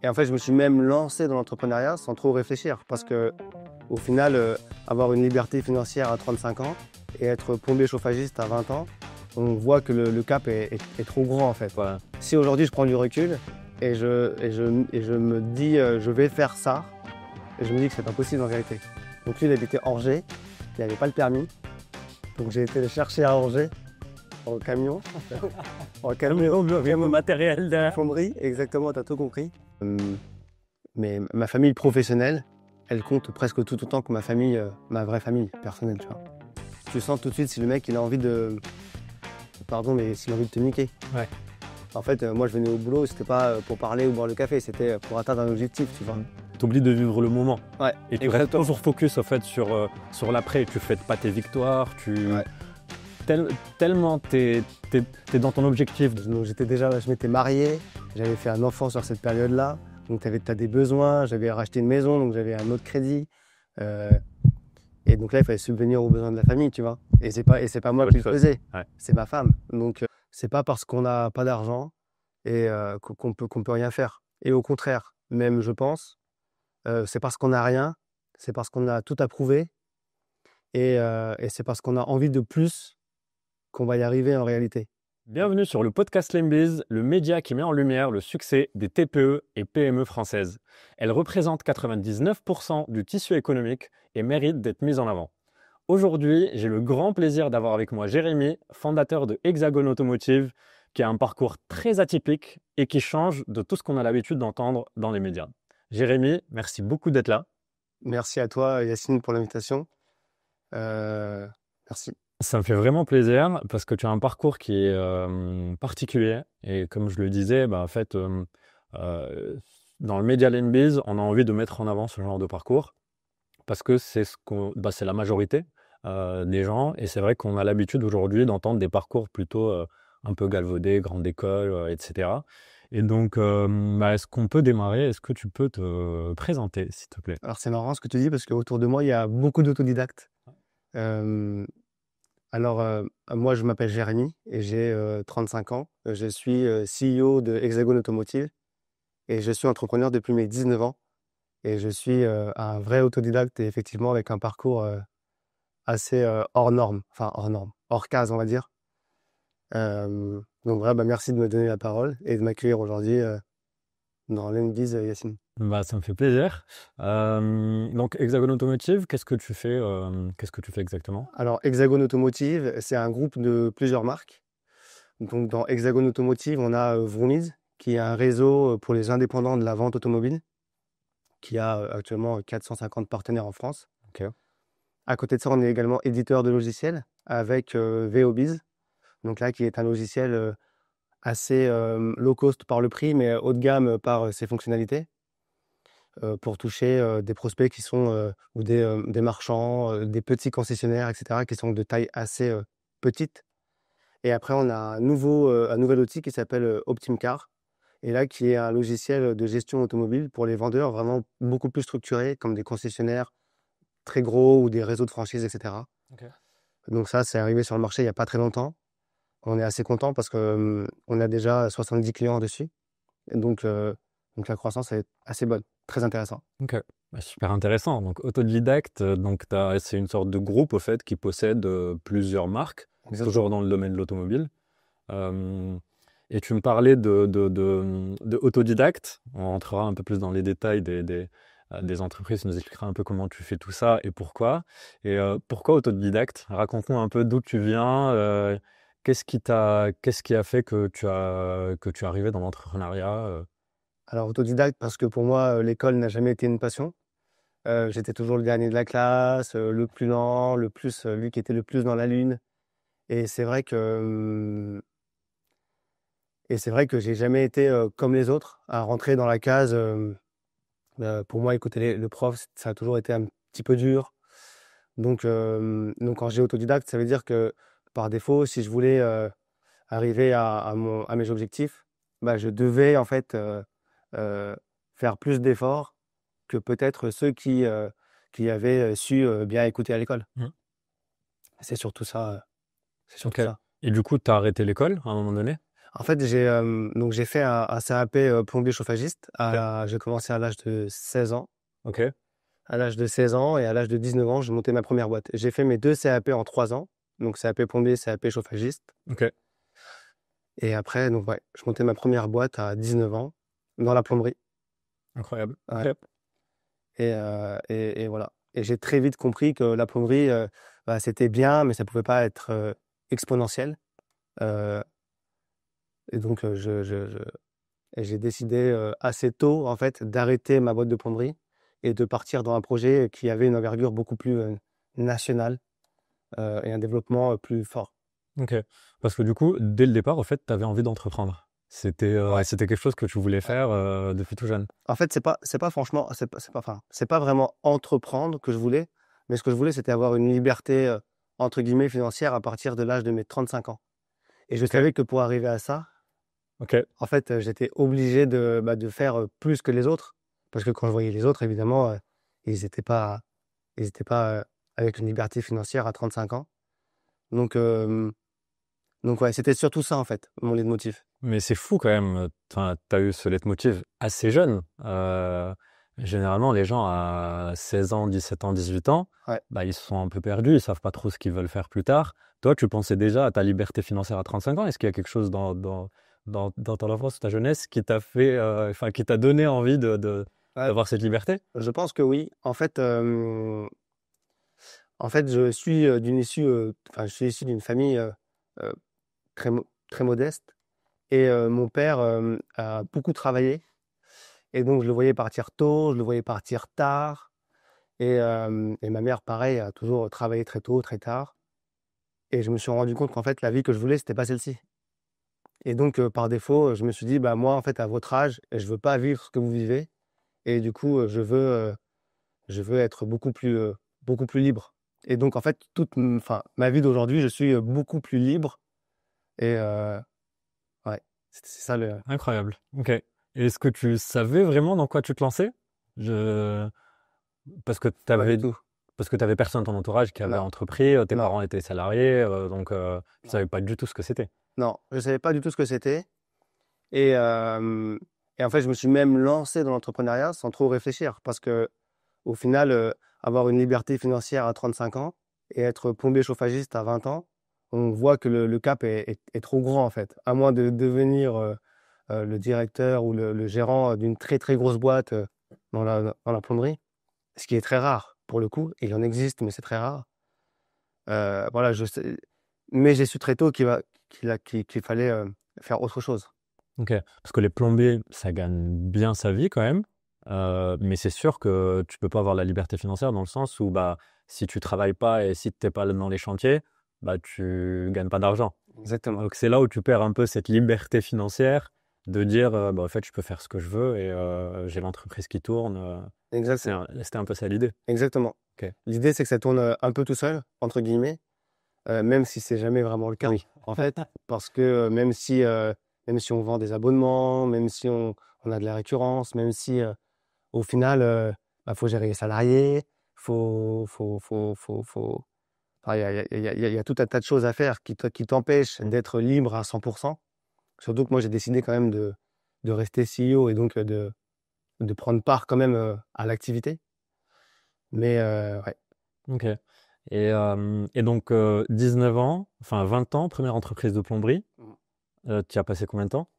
Et en fait, je me suis même lancé dans l'entrepreneuriat sans trop réfléchir. Parce que, au final, avoir une liberté financière à 35 ans et être plombier chauffagiste à 20 ans, on voit que le cap est trop grand en fait. Ouais. Si aujourd'hui je prends du recul et je me dis je vais faire ça, et je me dis que c'est pas possible en réalité. Donc lui, il habitait Angers, il n'avait pas le permis. Donc j'ai été le chercher à Angers en camion. En camion, Même matériel derrière. fonderie, exactement, t'as tout compris. Mais ma famille professionnelle, elle compte presque tout autant que ma famille, ma vraie famille personnelle, tu vois. Tu sens tout de suite si le mec il a envie de... Pardon, mais s'il a envie de te niquer. Ouais. En fait, moi je venais au boulot, c'était pas pour parler ou boire le café, c'était pour atteindre un objectif, tu vois. T'oublies de vivre le moment. Ouais. Et tu restes toujours focus au fait sur l'après. Tu fêtes pas tes victoires. Ouais. Tellement t'es dans ton objectif. Donc, je m'étais marié, j'avais fait un enfant sur cette période-là. Donc t'as des besoins, j'avais racheté une maison, donc j'avais un autre crédit. Et donc là, il fallait subvenir aux besoins de la famille, tu vois. Et c'est pas moi qui le faisais, Ouais. c'est ma femme. Donc c'est pas parce qu'on n'a pas d'argent et qu'on peut rien faire. Et au contraire, même je pense, c'est parce qu'on n'a rien, c'est parce qu'on a tout à prouver et c'est parce qu'on a envie de plus qu'on va y arriver en réalité. Bienvenue sur le podcast Lembiz, le média qui met en lumière le succès des TPE et PME françaises. Elles représentent 99% du tissu économique et méritent d'être mises en avant. Aujourd'hui, j'ai le grand plaisir d'avoir avec moi Jérémy, fondateur de Hexagone Automotive, qui a un parcours très atypique et qui change de tout ce qu'on a l'habitude d'entendre dans les médias. Jérémy, merci beaucoup d'être là. Merci à toi, Yacine, pour l'invitation. Merci. Ça me fait vraiment plaisir parce que tu as un parcours qui est particulier. Et comme je le disais, en fait, dans le Media Lembiz, on a envie de mettre en avant ce genre de parcours parce que c'est c'est la majorité des gens. Et c'est vrai qu'on a l'habitude aujourd'hui d'entendre des parcours plutôt un peu galvaudés, grande école, etc. Et donc, est-ce qu'on peut démarrer? Est-ce que tu peux te présenter, s'il te plaît? Alors c'est marrant ce que tu dis parce qu'autour de moi, il y a beaucoup d'autodidactes. Moi, je m'appelle Jérémy et j'ai 35 ans. Je suis CEO de Hexagone Automotive et je suis entrepreneur depuis mes 19 ans. Et je suis un vrai autodidacte et effectivement avec un parcours assez hors norme, enfin hors norme, hors case, on va dire. Donc voilà, merci de me donner la parole et de m'accueillir aujourd'hui dans l'Enbiz, Yacine. Ça me fait plaisir. Donc, Hexagone Automotive, qu'est-ce que tu fais exactement? Alors, Hexagone Automotive, c'est un groupe de plusieurs marques. Donc, dans Hexagone Automotive, on a Vroomez, qui est un réseau pour les indépendants de la vente automobile, qui a actuellement 450 partenaires en France. Ok. À côté de ça, on est également éditeur de logiciels avec VOBiz, donc là, qui est un logiciel assez low cost par le prix, mais haut de gamme par ses fonctionnalités, pour toucher des prospects qui sont ou des marchands, des petits concessionnaires, etc., qui sont de taille assez petite. Et après, on a un nouvel outil qui s'appelle Optimcar, et là, qui est un logiciel de gestion automobile pour les vendeurs vraiment beaucoup plus structurés, comme des concessionnaires très gros ou des réseaux de franchise, etc. Ok. Donc ça, c'est arrivé sur le marché il n'y a pas très longtemps. On est assez content parce qu'on a déjà 70 clients dessus. Et donc la croissance est assez bonne, très intéressant. Ok. Super intéressant. Donc, autodidacte, c'est une sorte de groupe au fait qui possède plusieurs marques, Exactement. toujours dans le domaine de l'automobile. Et tu me parlais de autodidacte. On rentrera un peu plus dans les détails des entreprises. Tu nous expliqueras un peu comment tu fais tout ça et pourquoi. Et pourquoi autodidacte? Raconte-nous un peu d'où tu viens. Qu'est-ce qui a fait que tu es arrivé dans l'entrepreneuriat? Alors autodidacte parce que pour moi, l'école n'a jamais été une passion. J'étais toujours le dernier de la classe, le plus lent, lui qui était le plus dans la lune. Et c'est vrai que j'ai jamais été comme les autres à rentrer dans la case. Pour moi, écouter le prof, ça a toujours été un petit peu dur. Donc quand j'ai autodidacte, ça veut dire que par défaut, si je voulais arriver à mes objectifs, je devais en fait faire plus d'efforts que peut-être ceux qui avaient su bien écouter à l'école. Mhm. C'est surtout ça. Ok. Et du coup, tu as arrêté l'école à un moment donné? En fait, j'ai fait un CAP plombier chauffagiste. J'ai commencé à l'âge de 16 ans. Ok, À l'âge de 16 ans et à l'âge de 19 ans, j'ai monté ma première boîte. J'ai fait mes deux CAP en 3 ans. Donc CAP plombier, CAP chauffagiste. ok, Et après, donc ouais, je montais ma première boîte à 19 ans dans la plomberie. incroyable. Ouais. Ok. Et voilà. Et j'ai très vite compris que la plomberie, c'était bien, mais ça pouvait pas être exponentiel. Euh, et donc, et j'ai décidé assez tôt, en fait, d'arrêter ma boîte de plomberie et de partir dans un projet qui avait une envergure beaucoup plus nationale et un développement plus fort. Ok. Parce que du coup, dès le départ, au fait, tu avais envie d'entreprendre. Ouais. C'était quelque chose que tu voulais Ouais. faire depuis tout jeune. En fait, c'est pas franchement, enfin, c'est pas vraiment entreprendre que je voulais, mais ce que je voulais, c'était avoir une liberté, entre guillemets, financière à partir de l'âge de mes 35 ans. Et je Ok, savais que pour arriver à ça, ok. en fait, j'étais obligé de faire plus que les autres. Parce que quand je voyais les autres, évidemment, ils n'étaient pas, ils étaient pas avec une liberté financière à 35 ans. Donc, ouais, c'était surtout ça, en fait, mon leitmotiv. Mais c'est fou quand même. Enfin, tu as eu ce leitmotiv assez jeune. Généralement, les gens à 16 ans, 17 ans, 18 ans, Ouais. bah, ils sont un peu perdus, ils savent pas trop ce qu'ils veulent faire plus tard. Toi, tu pensais déjà à ta liberté financière à 35 ans. Est-ce qu'il y a quelque chose dans ton enfance ou ta jeunesse qui t'a fait, enfin, qui t'a donné envie Ouais, d'avoir cette liberté? je pense que oui. En fait, je suis je suis issu d'une famille euh, très modeste. Et mon père a beaucoup travaillé. Et donc, je le voyais partir tôt, je le voyais partir tard. Et ma mère, pareil, a toujours travaillé très tôt, très tard. Et je me suis rendu compte qu'en fait, la vie que je voulais, c'était pas celle-ci. Et donc, par défaut, je me suis dit, bah, moi, en fait, à votre âge, je veux pas vivre ce que vous vivez. Et du coup, je veux être beaucoup plus libre. Et donc, en fait, enfin, ma vie d'aujourd'hui, je suis beaucoup plus libre. Et ouais, c'est ça le. Incroyable. Ok. Et est-ce que tu savais vraiment dans quoi tu te lançais? Je... Parce que tu Pas du avais tout. Parce que tu avais personne dans ton entourage qui avait Non, entrepris, tes non, parents étaient salariés, donc tu non. savais pas du tout ce que c'était. Non, je savais pas du tout ce que c'était. Et, et en fait, je me suis même lancé dans l'entrepreneuriat sans trop réfléchir. Parce que au final, avoir une liberté financière à 35 ans et être plombier chauffagiste à 20 ans, on voit que le cap est trop grand en fait. À moins de devenir le directeur ou le gérant d'une très très grosse boîte dans la plomberie, ce qui est très rare pour le coup. Et il en existe, mais c'est très rare. Voilà, mais j'ai su très tôt qu'il fallait faire autre chose. Ok. Parce que les plombiers, ça gagne bien sa vie quand même, mais c'est sûr que tu peux pas avoir la liberté financière dans le sens où bah, si tu travailles pas et si tu n'es pas dans les chantiers, bah, tu gagnes pas d'argent. Exactement. Donc c'est là où tu perds un peu cette liberté financière de dire bah, en fait je peux faire ce que je veux et j'ai l'entreprise qui tourne. Exactement. C'était un peu ça l'idée. Exactement. Ok. L'idée, c'est que ça tourne un peu tout seul, entre guillemets, même si c'est jamais vraiment le cas, Oui. en fait, parce que même si on vend des abonnements, même si on a de la récurrence, même si au final, faut gérer les salariés, enfin, il y a tout un tas de choses à faire qui t'empêchent d'être libre à 100%. Surtout que moi, j'ai décidé quand même de rester CEO et donc de prendre part quand même à l'activité. Mais ouais. Ok. Et donc 19 ans, enfin 20 ans, première entreprise de plomberie. Tu as passé combien de temps?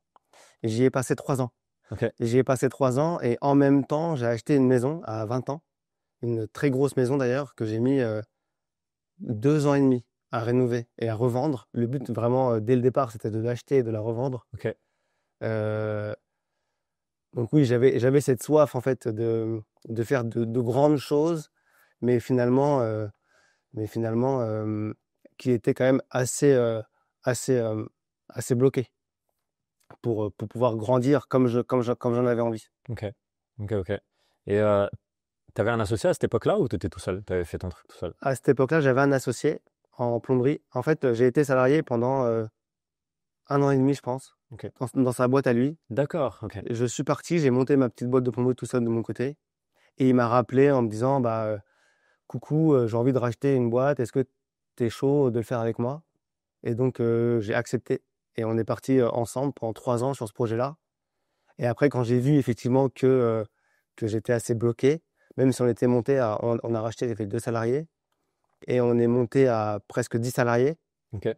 J'y ai passé 3 ans. Ok. J'y ai passé 3 ans et en même temps, j'ai acheté une maison à 20 ans, une très grosse maison d'ailleurs, que j'ai mis 2 ans et demi à rénover et à revendre. Le but vraiment, dès le départ, c'était de l'acheter et de la revendre. Ok. Euh, donc oui, j'avais cette soif en fait de faire de grandes choses, mais finalement qui était quand même assez, assez bloqué pour pouvoir grandir comme j'en avais envie. Ok. Ok. Ok. Et tu avais un associé à cette époque-là ou tu étais tout seul? Tu avais fait ton truc tout seul? À cette époque-là, j'avais un associé en plomberie. En fait, j'ai été salarié pendant 1 an et demi, je pense, Ok. dans sa boîte à lui. D'accord. Ok. Et je suis parti, j'ai monté ma petite boîte de plomberie tout seul de mon côté. Et il m'a rappelé en me disant, bah, coucou, j'ai envie de racheter une boîte. Est-ce que tu es chaud de le faire avec moi? Et donc, j'ai accepté. Et on est parti ensemble pendant 3 ans sur ce projet-là. Et après, quand j'ai vu effectivement que j'étais assez bloqué, même si on était monté on a racheté, j'ai fait 2 salariés, et on est monté à presque 10 salariés. Ok.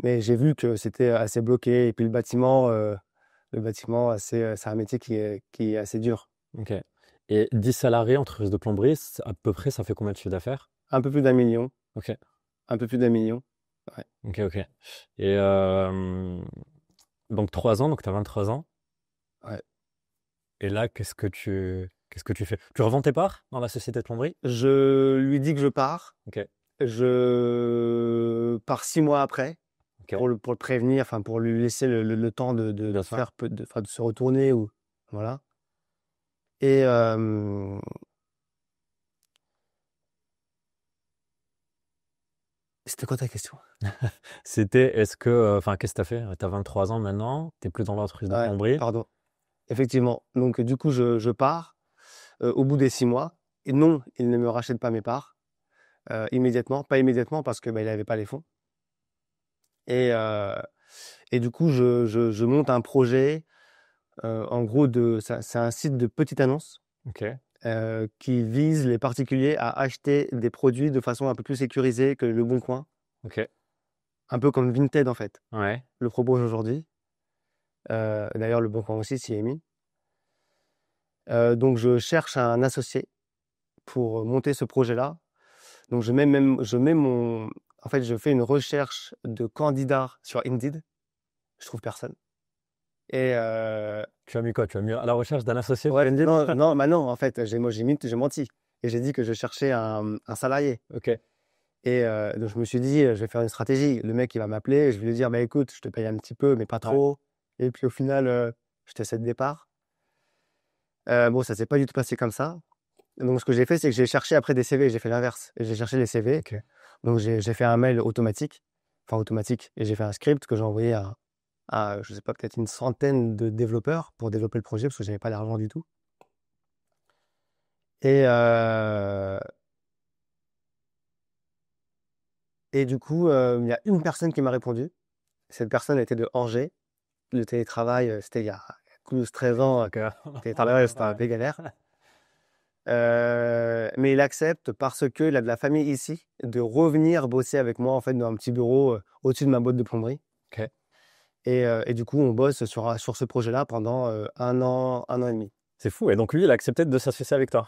Mais j'ai vu que c'était assez bloqué. Et puis c'est un métier qui est assez dur. Ok. Et 10 salariés, entreprise de plomberie, à peu près, ça fait combien de chiffre d'affaires? Un peu plus d'1 million. Ok. Un peu plus d'1 million. Ouais. Ok, ok. Et donc 3 ans, donc tu as 23 ans. Ouais. Et là, qu'est-ce que tu fais? Tu revends tes parts dans la société de plomberie? Je lui dis que je pars. Ok. Je pars 6 mois après Ok. pour le prévenir, enfin pour lui laisser le temps de Bien sûr. faire enfin, de se retourner ou voilà. Et c'était quoi ta question? C'était, enfin, qu'est-ce que tu as fait? Tu as 23 ans maintenant, tu plus dans l'entreprise de Ouais, plomberie. pardon. Effectivement. Donc du coup, je pars au bout des 6 mois. Et non, il ne me rachète pas mes parts immédiatement. Pas immédiatement parce que il n'avait pas les fonds. Et, euh, et du coup, je monte un projet. En gros, c'est un site de petite annonce Ok. qui vise les particuliers à acheter des produits de façon un peu plus sécurisée que Le Bon Coin, Ok. un peu comme Vinted en fait, Ouais. le propose aujourd'hui. D'ailleurs, Le Bon Coin aussi s'y est mis. Donc, je cherche un associé pour monter ce projet-là. Donc, en fait, je fais une recherche de candidats sur Indeed. Je trouve personne. Et Tu as mis quoi? Tu as mis à la recherche d'un associé sur ouais, LinkedIn? non, en fait, j'ai menti. Et j'ai dit que je cherchais un salarié. Ok. Et donc je me suis dit, je vais faire une stratégie. Le mec, il va m'appeler, je vais lui dire: «Bah, écoute, je te paye un petit peu, mais pas Ouais. trop, et puis au final, je te cède des parts». Bon, ça s'est pas du tout passé comme ça. Donc ce que j'ai fait, c'est que j'ai cherché après des CV, j'ai fait l'inverse et j'ai cherché les CV. Ok. Donc j'ai fait un mail automatique, enfin automatique, et j'ai fait un script que j'ai envoyé je sais pas, peut-être une centaine de développeurs pour développer le projet parce que j'avais pas d'argent du tout. Et du coup, il y a une personne qui m'a répondu. Cette personne était de Angers. Le télétravail, c'était il y a 12-13 ans, Ok. le télétravail, c'était un peu galère. Mais il accepte parce qu'il a de la famille ici, de revenir bosser avec moi en fait dans un petit bureau au-dessus de ma boîte de plomberie. Ok. Et du coup, on bosse sur ce projet-là pendant 1 an et demi. C'est fou. Et donc lui, il a accepté de s'associer avec toi.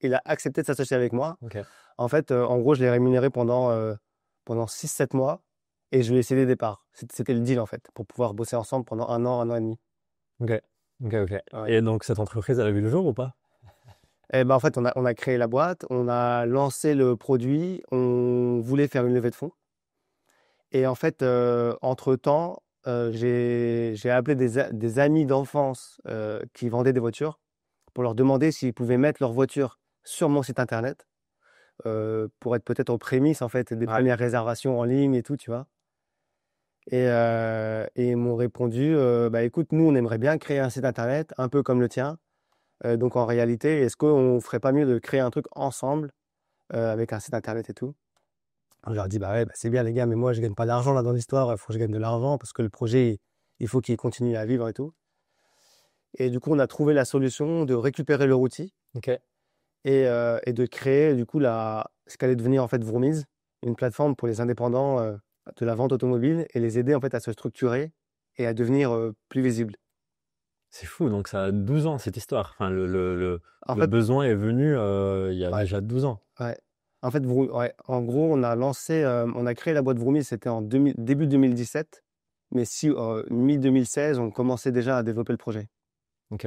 Il a accepté de s'associer avec moi. Ok. En fait, en gros, je l'ai rémunéré pendant 6-7 mois et je lui ai cédé des parts. C'était le deal en fait, pour pouvoir bosser ensemble pendant 1 an et demi. Ok. Ok. Ok. Ouais. Et donc cette entreprise, elle a vu le jour ou pas? Et ben, en fait, on a créé la boîte, on a lancé le produit, on voulait faire une levée de fonds. Et en fait, entre-temps, j'ai appelé des amis d'enfance qui vendaient des voitures pour leur demander s'ils pouvaient mettre leur voiture sur mon site internet pour être peut-être aux prémices en fait des Ouais. premières réservations en ligne et tout, tu vois. Et ils m'ont répondu, bah écoute, nous on aimerait bien créer un site internet un peu comme le tien. Donc en réalité, est-ce qu'on ferait pas mieux de créer un truc ensemble avec un site internet et tout? Je leur dis: «Bah ouais, bah c'est bien les gars, mais moi je gagne pas d'argent là dans l'histoire, il faut que je gagne de l'argent parce que le projet, il faut qu'il continue à vivre et tout». Et du coup, on a trouvé la solution de récupérer leur outil Ok. et de créer du coup ce qu'allait devenir en fait Vroomez, une plateforme pour les indépendants de la vente automobile et les aider en fait à se structurer et à devenir plus visibles. C'est fou. Donc ça a 12 ans cette histoire. Enfin, En le fait, besoin est venu il y a ouais, déjà 12 ans. ouais. En fait, ouais, en gros, on a créé la boîte Vroomez, c'était en début 2017, mais si mi-2016, on commençait déjà à développer le projet. Ok.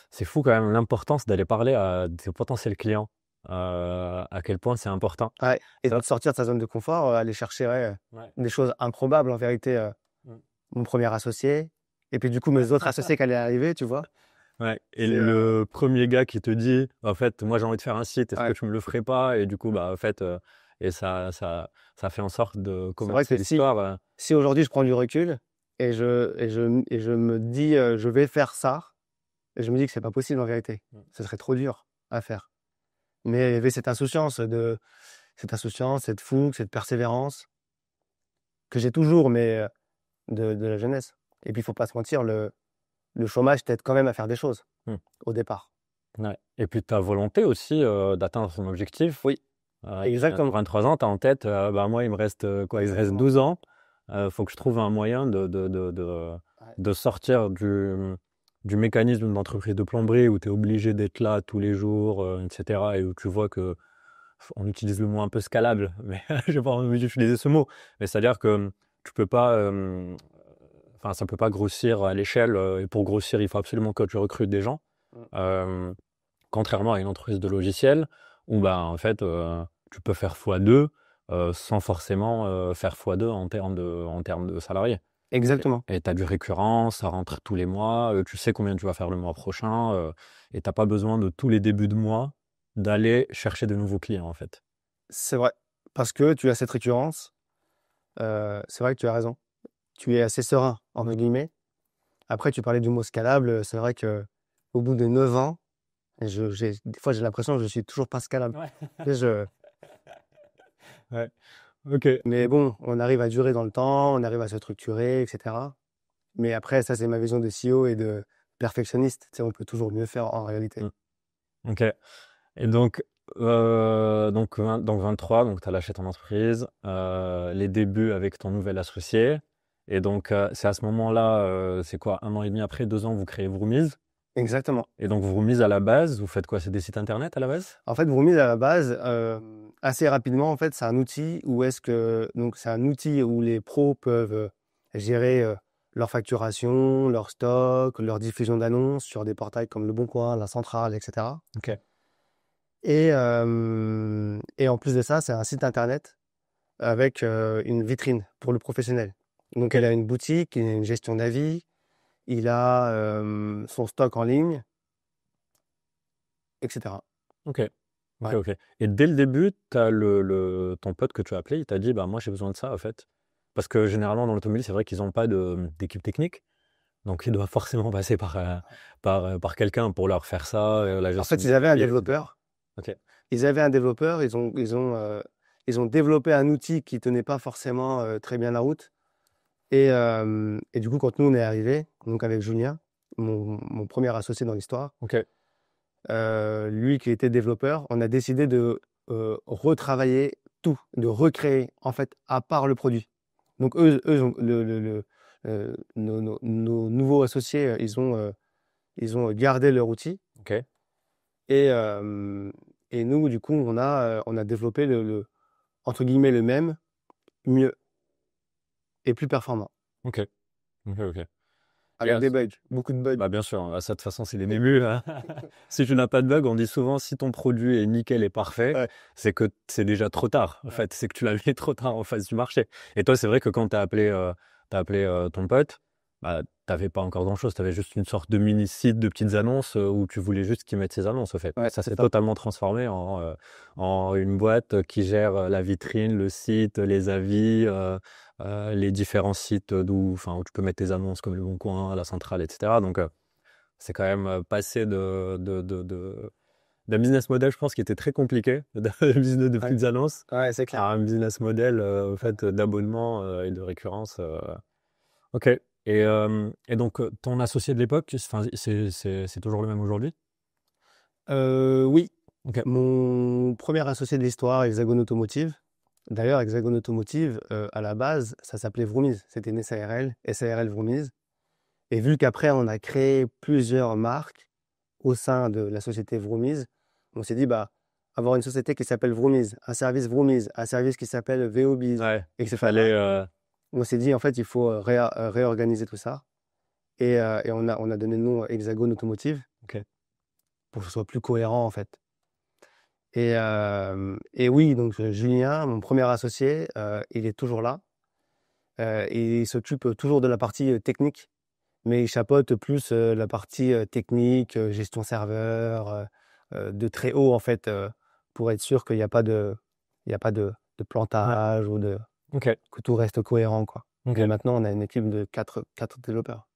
C'est fou quand même l'importance d'aller parler à des potentiels clients. À quel point c'est important. Ouais, et de Ça- sortir de sa zone de confort, aller chercher, ouais, Ouais. des choses improbables en vérité, Mm. mon premier associé et puis du coup mes autres associés qui allaient arriver, tu vois? Ouais. Et C'est, le premier gars qui te dit, en fait, moi j'ai envie de faire un site, est-ce que ouais, tu me le ferais pas? Et du coup, bah, en fait, et ça fait en sorte de c'est vrai commencer que si l'histoire. si aujourd'hui je prends du recul et je me dis, «Je vais faire ça», et je me dis que c'est pas possible en vérité. Mm. Ce serait trop dur à faire. Mais il y avait cette insouciance, cette fougue, cette persévérance que j'ai toujours, mais de la jeunesse. Et puis, il faut pas se mentir, le chômage t'aide quand même à faire des choses Mmh. au départ. Ouais. Et puis ta volonté aussi d'atteindre son objectif. Oui, exactement. 23 ans, tu as en tête, bah, moi, il me reste quoi? Il me reste Exactement. 12 ans. Faut que je trouve un moyen Ouais. de sortir du mécanisme d'une entreprise de plomberie où tu es obligé d'être là tous les jours, etc. Et où tu vois que on utilise le mot un peu scalable, mais j'ai pas envie d'utiliser ce mot. Mais c'est-à-dire que tu peux pas, enfin, ça peut pas grossir à l'échelle. Et pour grossir, il faut absolument que tu recrutes des gens. Mm. Euh, Contrairement à une entreprise de logiciels où bah, en fait, tu peux faire x2 sans forcément faire x2 en termes de salariés. Exactement. Et tu as du récurrent, ça rentre tous les mois, tu sais combien tu vas faire le mois prochain, et tu n'as pas besoin de tous les débuts de mois d'aller chercher de nouveaux clients en fait. C'est vrai. Parce que tu as cette récurrence. C'est vrai que tu as raison. Tu es assez serein, entre guillemets. Après, tu parlais du mot scalable. C'est vrai que au bout de 9 ans, des fois, j'ai l'impression que je suis toujours pas scalable. Ouais. Tu sais, Ouais. Ok. mais bon, on arrive à durer dans le temps, on arrive à se structurer, etc. Mais après, ça, c'est ma vision de CEO et de perfectionniste. Tu sais, on peut toujours mieux faire en réalité. Ok. Et donc 23, donc tu as lâché ton entreprise, les débuts avec ton nouvel associé. Et donc, c'est à ce moment-là, c'est quoi, 1 an et demi après, 2 ans, vous créez Vroomies. Exactement. Et donc, Vroomies, à la base, vous faites quoi? C'est des sites internet à la base? En fait, Vroomies, à la base, assez rapidement, en fait, c'est un outil donc c'est un outil où les pros peuvent gérer leur facturation, leur stock, leur diffusion d'annonces sur des portails comme Le Bon Coin, La Centrale, etc. Ok. Et en plus de ça, c'est un site internet avec une vitrine pour le professionnel. Donc, elle a une boutique, il a une gestion d'avis, il a son stock en ligne, etc. Ok. Ok, Ouais. ok. Et dès le début, t'as ton pote que tu as appelé, il t'a dit, bah, moi, j'ai besoin de ça, en fait. Parce que généralement, dans l'automobile, c'est vrai qu'ils n'ont pas d'équipe technique. Donc, ils doivent forcément passer par quelqu'un pour leur faire ça, la En gestion fait, du ils avaient un prix, etc. développeur. Ok. Ils avaient un développeur, ils ont développé un outil qui tenait pas forcément très bien la route. Et du coup, quand nous, on est arrivés, donc avec Julien, mon premier associé dans l'histoire, Ok. lui qui était développeur, on a décidé de retravailler tout, de recréer, en fait, à part le produit. Donc, nos nouveaux associés, ils ont gardé leur outil. Ok. Et, et nous, du coup, on a développé entre guillemets, le même, mieux et plus performant. Ok. Ok. Ok. Et Avec des bugs, beaucoup de bugs. bah bien sûr, ça de toute façon c'est les débuts, hein. Si tu n'as pas de bug, on dit souvent si ton produit est nickel et parfait, Ouais. c'est que c'est déjà trop tard. En fait, c'est que tu l'as mis trop tard en face du marché. Et toi, c'est vrai que quand t'as appelé ton pote, bah t'avais pas encore grand-chose. T'avais juste une sorte de mini site de petites annonces où tu voulais juste qu'il mette ses annonces. Au fait, Ouais, ça c'est s'est ça. totalement transformé en une boîte qui gère la vitrine, le site, les avis. Les différents sites où tu peux mettre tes annonces comme Le Bon Coin, La Centrale, etc. Donc, c'est quand même passé d'un business model, je pense, qui était très compliqué, d'un business de Ouais, petites annonces, ouais, c'est clair. à un business model au fait, d'abonnement et de récurrence. Ok. Et donc, ton associé de l'époque, enfin, c'est toujours le même aujourd'hui? Oui, Ok. mon premier associé de l'histoire, Hexagone Automotive. D'ailleurs, Hexagone Automotive, à la base, ça s'appelait Vroomies. C'était une SARL Vroomies. Et vu qu'après, on a créé plusieurs marques au sein de la société Vroomies, on s'est dit, bah, avoir une société qui s'appelle Vroomies, un service Vroomies, un service qui s'appelle VOBiz, Ouais, il fallait. etc. On s'est dit, en fait, il faut réorganiser tout ça. Et on a donné le nom Hexagone Automotive Ok. pour que ce soit plus cohérent, en fait. Et oui, donc Julien, mon premier associé, il est toujours là. Et il s'occupe toujours de la partie technique, mais il chapeaute plus la partie technique, gestion serveur, de très haut, en fait, pour être sûr qu'il n'y a pas il y a pas de Ouais. plantage Ok. que tout reste cohérent, quoi. Ok. Mais maintenant, on a une équipe de quatre développeurs.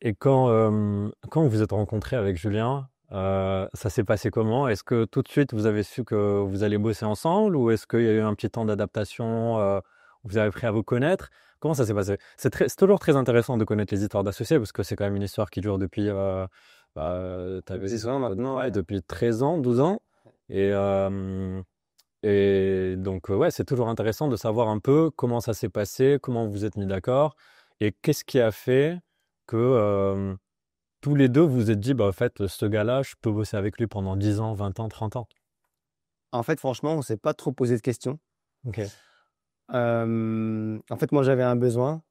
Et quand vous vous êtes rencontré avec Julien, ça s'est passé comment? Est-ce que tout de suite vous avez su que vous allez bosser ensemble ou est-ce qu'il y a eu un petit temps d'adaptation où vous avez appris à vous connaître? Comment ça s'est passé? C'est toujours très intéressant de connaître les histoires d'associés parce que c'est quand même une histoire qui dure depuis, t'avais 6 ans maintenant. ouais, depuis 13 ans, 12 ans. Et, et donc, ouais, c'est toujours intéressant de savoir un peu comment ça s'est passé, comment vous vous êtes mis d'accord et qu'est-ce qui a fait que tous les deux vous vous êtes dit, bah, en fait, ce gars-là, je peux bosser avec lui pendant 10 ans, 20 ans, 30 ans. En fait, franchement, on s'est pas trop posé de questions. Ok. En fait, moi, j'avais un besoin.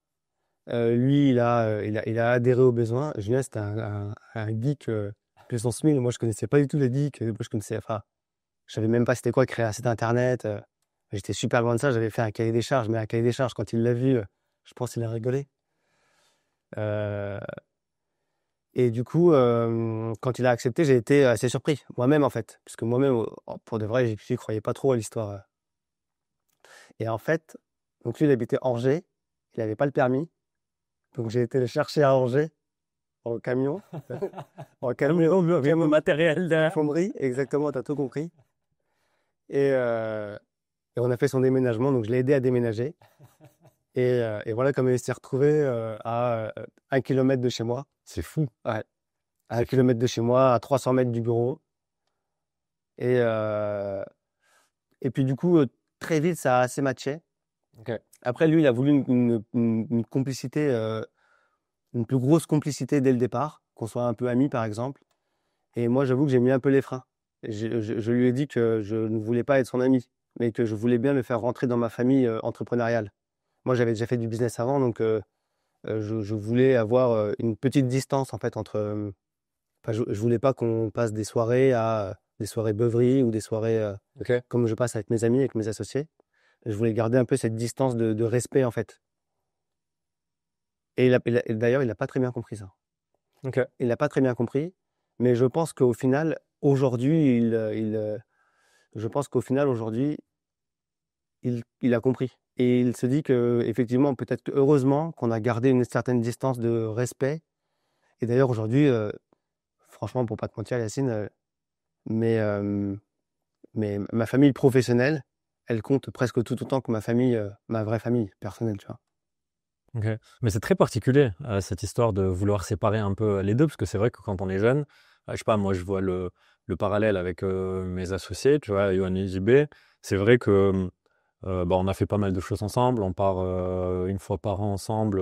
Lui, il a adhéré au besoin. Julien, c'était un geek puissance 1000. Moi, je connaissais pas du tout les geeks. Moi, je savais même pas c'était quoi créer un site internet. J'étais super loin de ça. J'avais fait un cahier des charges, mais un cahier des charges, quand il l'a vu, je pense qu'il a rigolé. Euh, et du coup, quand il a accepté, j'ai été assez surpris, moi-même en fait, puisque moi-même, pour de vrai, j'y croyais pas trop à l'histoire. Et en fait, donc lui, il habitait Angers. Il n'avait pas le permis. Donc j'ai été le chercher à Angers en camion. En camion, Avec mon matériel derrière. fonderie, exactement, t'as tout compris. Et, euh, et on a fait son déménagement, donc je l'ai aidé à déménager. Et voilà comment il s'est retrouvé à 1 kilomètre de chez moi. C'est fou. Ouais, à 1 kilomètre de chez moi, à 300 mètres du bureau. Et, euh, et puis du coup, très vite, ça a assez matché. Ok. Après, lui, il a voulu une complicité, une plus grosse complicité dès le départ, qu'on soit un peu amis, par exemple. Et moi, j'avoue que j'ai mis un peu les freins. Je lui ai dit que je ne voulais pas être son ami, mais que je voulais bien le faire rentrer dans ma famille entrepreneuriale. Moi, j'avais déjà fait du business avant, donc je voulais avoir une petite distance en fait entre. Enfin, je voulais pas qu'on passe des soirées à des soirées beuveries ou des soirées Ok. comme je passe avec mes amis, avec mes associés. Je voulais garder un peu cette distance de respect en fait. Et et d'ailleurs, il n'a pas très bien compris ça. Ok. Il n'a pas très bien compris, mais je pense qu'au final, aujourd'hui, je pense qu'au final, aujourd'hui, il a compris. Et il se dit que, effectivement, peut-être que heureusement qu'on a gardé une certaine distance de respect. Et d'ailleurs, aujourd'hui, franchement, pour pas te mentir, Yacine, mais, euh, mais ma famille professionnelle, elle compte presque tout autant que ma famille, ma vraie famille personnelle, tu vois. Ok. Mais c'est très particulier, cette histoire de vouloir séparer un peu les deux, parce que c'est vrai que quand on est jeune, je sais pas, moi je vois le parallèle avec mes associés, tu vois, Yoann et JB. C'est vrai que bah, on a fait pas mal de choses ensemble, on part une fois par an ensemble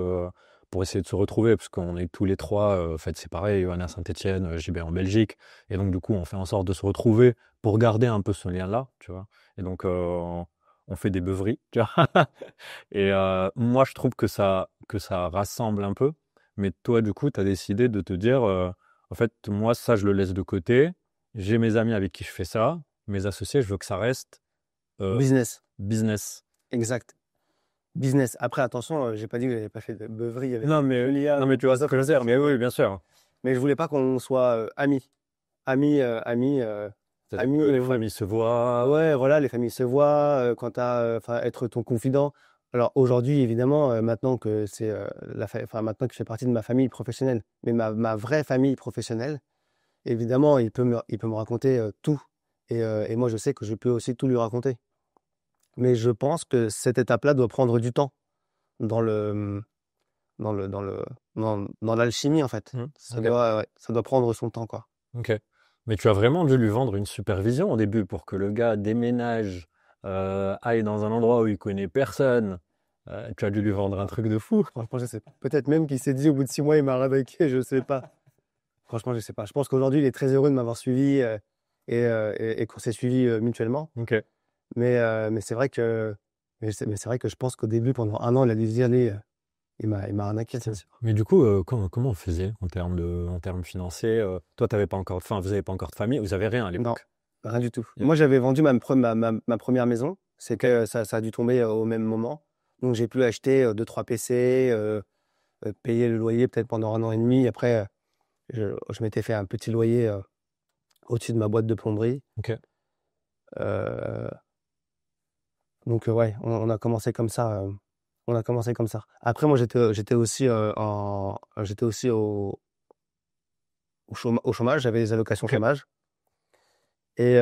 pour essayer de se retrouver, parce qu'on est tous les trois en fait séparés, Yoann à Saint-Étienne, JB en Belgique, et donc du coup on fait en sorte de se retrouver pour garder un peu ce lien-là, tu vois. Et donc on fait des beuveries, tu vois. Et moi, je trouve que ça rassemble un peu. Mais toi, du coup, tu as décidé de te dire, en fait, moi, ça, je le laisse de côté. J'ai mes amis avec qui je fais ça. Mes associés, je veux que ça reste euh, Business, business. exact. Business. Après, attention, j'ai pas dit que j'avais pas fait de beuverie avec Non, Julia, mais tu vois les ce que autres je veux dire. Mais oui, associés. bien sûr. Mais je voulais pas qu'on soit amis. Amis, C'est-à-dire amis. que les familles se voient. Ouais, voilà, les familles se voient, quand enfin, être ton confident. Alors aujourd'hui, évidemment, maintenant que c'est enfin, maintenant que je fais partie de ma famille professionnelle, mais ma vraie famille professionnelle, évidemment, il peut me raconter tout. Et moi, je sais que je peux aussi tout lui raconter. Mais je pense que cette étape-là doit prendre du temps dans le, dans le, dans le, dans l'alchimie, en fait. Ok. Ouais, ça doit prendre son temps, quoi. Ok. Mais tu as vraiment dû lui vendre une supervision au début pour que le gars déménage, aille dans un endroit où il connaît personne. Tu as dû lui vendre un truc de fou. Franchement, je sais pas. Peut-être même qu'il s'est dit au bout de 6 mois, il m'a rabaqué, je sais pas. Franchement, je sais pas. Je pense qu'aujourd'hui, il est très heureux de m'avoir suivi et qu'on s'est suivi mutuellement. Ok. Mais c'est vrai que, mais c'est vrai que je pense qu'au début, pendant un an, il a dû se dire, allez, il m'a arnaqué, c'est sûr. Mais du coup, comment on faisait en termes financiers? Toi, t'avais pas encore, enfin, vous n'avez pas encore de famille, vous avez rien à Non, l'époque. rien du tout. Yeah. Moi, j'avais vendu ma première maison. C'est que ça a dû tomber au même moment. Donc, j'ai pu acheter 2, 3 PC, payer le loyer peut-être pendant un an et demi. Après, je m'étais fait un petit loyer au-dessus de ma boîte de plomberie. Ok. Euh, Donc, ouais, on a commencé comme ça. On a commencé comme ça. Après, moi, j'étais aussi au chômage. J'avais des allocations Ok. chômage. Et,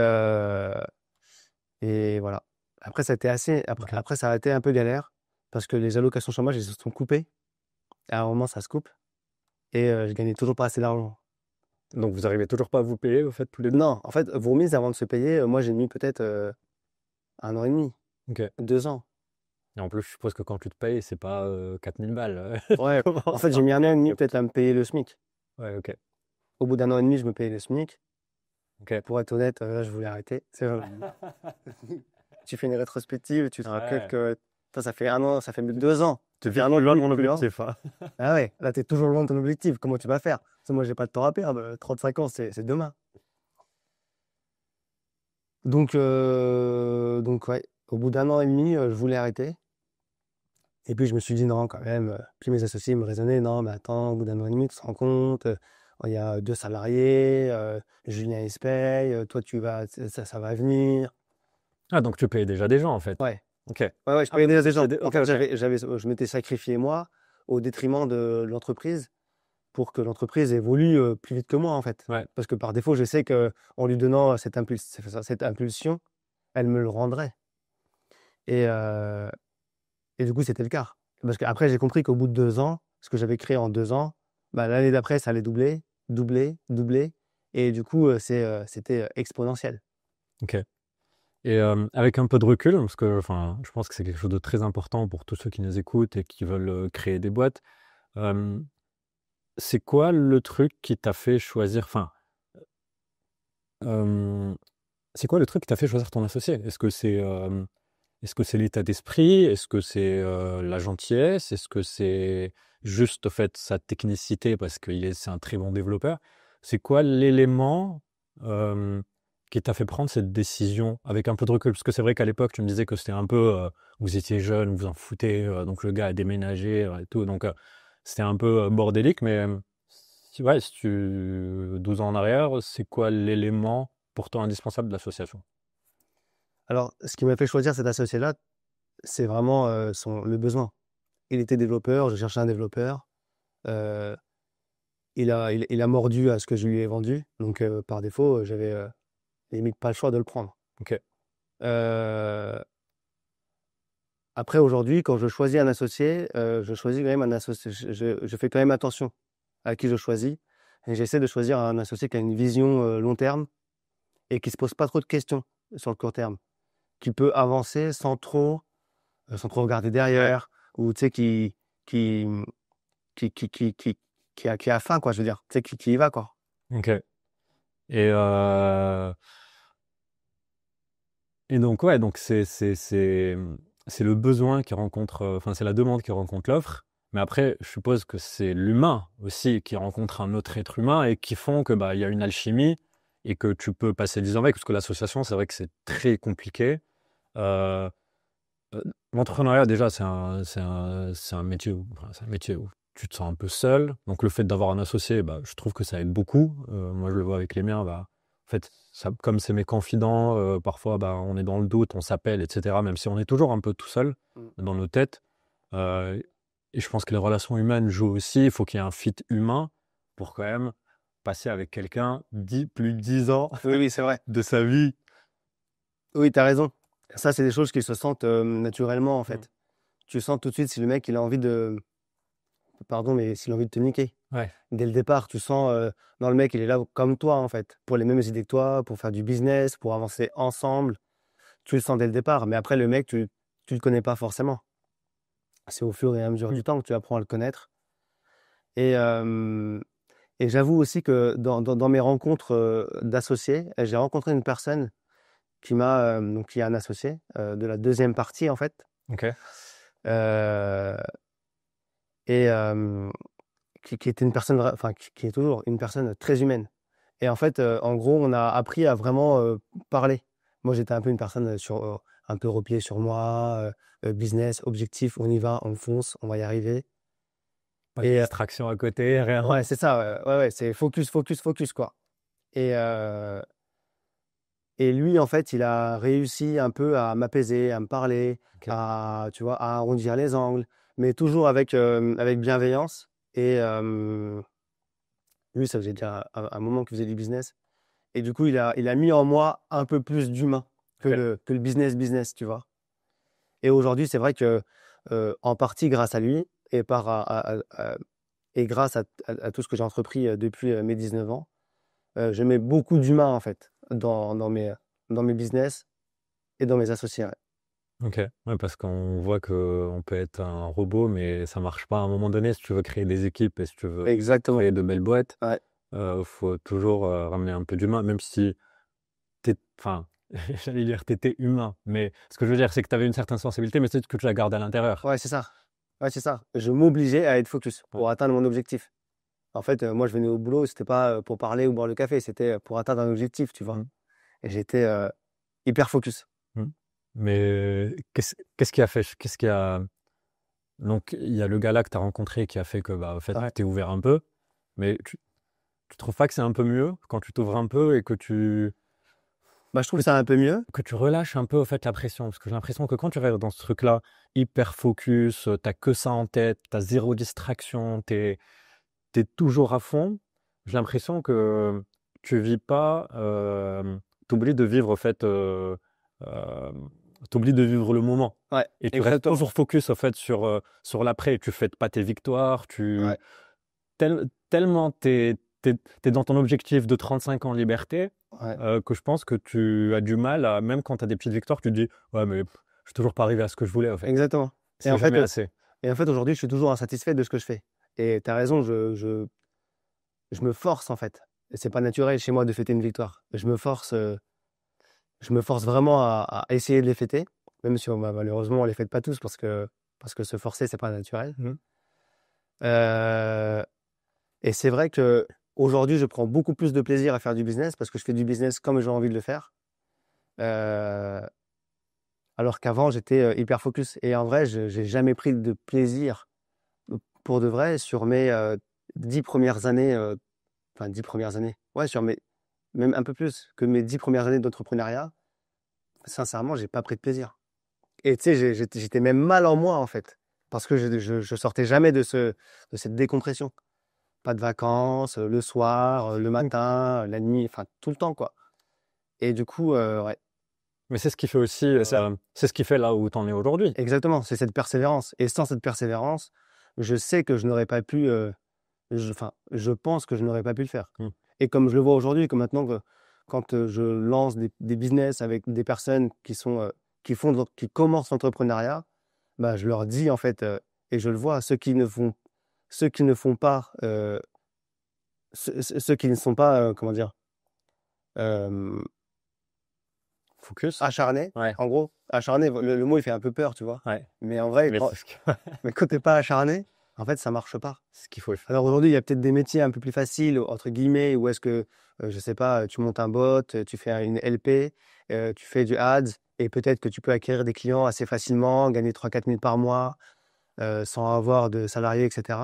et voilà. Après, ça a été un peu galère parce que les allocations chômage, elles se sont coupées. À un moment, ça se coupe. Et je gagnais toujours pas assez d'argent. Donc vous arrivez toujours pas à vous payer, au fait, tous les deux? Non, en fait, vos remises avant de se payer, moi, j'ai mis peut-être 1 an et demi, Ok. 2 ans. Et en plus, je suppose que quand tu te payes, c'est pas 4000 balles. Ouais, Comment en fait, ça? j'ai mis 1 an et demi peut-être à me payer le SMIC. Ouais, ok. Au bout d'1 an et demi, je me payais le SMIC. Ok. Pour être honnête, là, je voulais arrêter. C'est vrai. Tu fais une rétrospective, tu te rappelles Ouais. que toi, ça fait 1 an, ça fait 2 ans. Tu Ça fait vis 1 an plus loin de plus, mon plus loin. objectif, hein. Ah ouais, là, tu es toujours loin de ton objectif. Comment tu vas faire? Parce que moi, j'ai pas de temps à perdre. 35 ans, c'est demain. Donc ouais, au bout d'1 an et demi, je voulais arrêter. Et puis, je me suis dit non, quand même. Puis mes associés me raisonnaient, non, mais attends, au bout d'1 an et demi, tu te rends compte, il y a 2 salariés, Julien, il se paye, toi, ça va venir. Ah, donc tu payais déjà des gens, en fait. Ouais, Ok. ouais, ouais, je Ah, payais déjà des gens. En ok, fait, ok. je m'étais sacrifié moi au détriment de l'entreprise pour que l'entreprise évolue plus vite que moi, en fait. Ouais. Parce que par défaut, je sais que en lui donnant cette impulsion, elle me le rendrait. Et, euh, et du coup, c'était le cas. Parce qu'après, j'ai compris qu'au bout de 2 ans, ce que j'avais créé en 2 ans, bah, l'année d'après, ça allait doubler, doubler, doubler. Et du coup, c'était exponentiel. Ok. Et avec un peu de recul, parce que enfin, je pense que c'est quelque chose de très important pour tous ceux qui nous écoutent et qui veulent créer des boîtes. euh, c'est quoi le truc qui t'a fait choisir, enfin, euh, c'est quoi le truc qui t'a fait choisir ton associé? Est-ce que c'est l'état d'esprit? Est-ce que c'est la gentillesse? Est-ce que c'est juste, au fait, sa technicité parce c'est un très bon développeur? C'est quoi l'élément euh, qui t'a fait prendre cette décision avec un peu de recul? Parce que c'est vrai qu'à l'époque, tu me disais que c'était un peu, vous étiez jeune, vous en foutez, donc le gars a déménagé et tout, donc c'était un peu bordélique, mais ouais, si 12 ans en arrière, c'est quoi l'élément pourtant indispensable de l'association? Alors, ce qui m'a fait choisir cet associé-là, c'est vraiment le besoin. Il était développeur, je cherchais un développeur. Euh, il a mordu à ce que je lui ai vendu. Donc, par défaut, j'avais limite pas le choix de le prendre. Ok, Euh, Après, aujourd'hui, quand je choisis un associé, je choisis quand même un associé. Je fais quand même attention à qui je choisis. Et j'essaie de choisir un associé qui a une vision long terme et qui se pose pas trop de questions sur le court terme, qui peut avancer sans trop regarder derrière, ou tu sais, qui, qui, qui, qui, qui, qui a faim, quoi, je veux dire, tu sais, qui y va, quoi. ok. Et, euh, et donc, ouais, donc c'est le besoin qui rencontre, enfin, c'est la demande qui rencontre l'offre. Mais après, je suppose que c'est l'humain aussi qui rencontre un autre être humain et qui font que bah, il y a une alchimie et que tu peux passer 10 ans avec. Parce que l'association, c'est vrai que c'est très compliqué. Euh, L'entrepreneuriat, déjà, c'est un métier où tu te sens un peu seul. Donc, le fait d'avoir un associé, bah, je trouve que ça aide beaucoup. Moi, je le vois avec les miens. Bah, en fait, comme c'est mes confidents, parfois, bah, on est dans le doute, on s'appelle, etc. Même si on est toujours un peu tout seul Mm. dans nos têtes. Euh, et je pense que les relations humaines jouent aussi. Il faut qu'il y ait un fit humain pour quand même passer avec quelqu'un plus de 10 ans Oui, oui, c'est vrai. de sa vie. Oui, tu as raison. Ça, c'est des choses qui se sentent naturellement, en Mm. fait. Tu sens tout de suite si le mec, il a envie de... Pardon, mais s'il a envie de te niquer. Ouais, Dès le départ, tu sens, non, le mec, il est là comme toi, en fait, pour les mêmes idées que toi, pour faire du business, pour avancer ensemble. Tu le sens dès le départ. Mais après, le mec, tu le connais pas forcément. C'est au fur et à mesure du temps que tu apprends à le connaître. Et, euh, et j'avoue aussi que dans mes rencontres d'associés, j'ai rencontré une personne donc qui est un associé de la deuxième partie, en fait. ok. Euh, et qui était une personne, enfin, qui est toujours une personne très humaine. Et en fait, en gros, on a appris à vraiment parler. Moi, j'étais un peu une personne un peu repliée sur moi, business, objectif, on y va, on fonce, on va y arriver. Pas de Et distraction à côté, rien. ouais, c'est ça, ouais, ouais, ouais, c'est focus, focus, focus, quoi. Et, euh, et lui, en fait, il a réussi un peu à m'apaiser, à me parler, Ok. tu vois, à arrondir les angles, mais toujours avec bienveillance. Et lui, ça faisait déjà un moment qu'il faisait du business. Et du coup, il a mis en moi un peu plus d'humain que Ok. le business, tu vois. Et aujourd'hui, c'est vrai que en partie grâce à lui et et grâce à tout ce que j'ai entrepris depuis mes 19 ans. Je mets beaucoup d'humain en fait dans mes business et dans mes associés. Ouais. Ok, ouais, parce qu'on voit qu'on peut être un robot, mais ça marche pas à un moment donné. Si tu veux créer des équipes et si tu veux Exactement. créer de belles boîtes, Ouais. faut toujours ramener un peu d'humain, même si enfin, j'allais dire t'étais humain, mais ce que je veux dire, c'est que tu avais une certaine sensibilité, mais peut-être que tu la gardes à l'intérieur. Ouais, c'est ça. Ouais, c'est ça. Je m'obligeais à être focus Ouais. pour atteindre mon objectif. En fait, moi, je venais au boulot, c'était pas pour parler ou boire le café, c'était pour atteindre un objectif, tu vois. Mm. Et j'étais hyper focus. Mm. Mais qu'est-ce qui a fait, qu'est-ce qui a... Donc, il y a le gars là que tu as rencontré qui a fait que, bah, en fait, Ouais. tu es ouvert un peu, mais tu trouves pas que c'est un peu mieux quand tu t'ouvres un peu et Bah, je trouve ça un peu mieux. que tu relâches un peu, au fait, la pression? Parce que j'ai l'impression que quand tu restes dans ce truc-là, hyper focus, t'as que ça en tête, t'as zéro distraction, t'es toujours à fond, j'ai l'impression que tu vis pas, t'oublies de vivre, au fait, t'oublies de vivre le moment. Ouais, Et tu restes exactement. toujours focus, au fait, sur l'après. Tu fêtes pas tes victoires, Ouais, tellement t'es dans ton objectif de 35 ans en liberté, ouais, que je pense que tu as du mal à, même quand tu as des petites victoires, tu te dis, ouais, mais je suis toujours pas arrivé à ce que je voulais, en fait. exactement. Et C'est en fait, jamais assez. aujourd'hui, je suis toujours insatisfait de ce que je fais. Et tu as raison, je me force en fait. Et c'est pas naturel chez moi de fêter une victoire. Je me force vraiment à essayer de les fêter, même si malheureusement on les fête pas tous parce que se forcer c'est pas naturel. Mhm. Euh, et c'est vrai que aujourd'hui je prends beaucoup plus de plaisir à faire du business parce que je fais du business comme j'ai envie de le faire. Euh, alors qu'avant j'étais hyper focus. Et en vrai, j'ai jamais pris de plaisir pour de vrai sur mes 10 premières années. Enfin 10 premières années. Ouais, même un peu plus que mes 10 premières années d'entrepreneuriat. Sincèrement, j'ai pas pris de plaisir. Et tu sais, j'étais même mal en moi, en fait, parce que je sortais jamais de cette décompression. Pas de vacances, le soir, le matin, la nuit, enfin, tout le temps, quoi. Et du coup, ouais, Mais c'est ce qui fait aussi, c'est ce qui fait là où tu en es aujourd'hui. exactement, c'est cette persévérance. Et sans cette persévérance, je sais que je n'aurais pas pu, enfin, je pense que je n'aurais pas pu le faire. Mm. Et comme je le vois aujourd'hui, que maintenant, quand je lance des business avec des personnes qui commencent l'entrepreneuriat, bah, je leur dis, en fait, et je le vois, ceux qui ne font pas, ceux qui ne sont pas, comment dire, euh, Focus. acharnés, Ouais, en gros, acharnés, le mot il fait un peu peur, tu vois. ouais. Mais en vrai, Mais c'est mais quand t'es pas acharné, en fait, ça marche pas. ce qu'il faut faire. Alors aujourd'hui, il y a peut-être des métiers un peu plus faciles, entre guillemets, où est-ce que, je sais pas, tu montes un bot, tu fais une LP, tu fais du ads, et peut-être que tu peux acquérir des clients assez facilement, gagner 3 000 à 4 000 par mois, sans avoir de salariés, etc.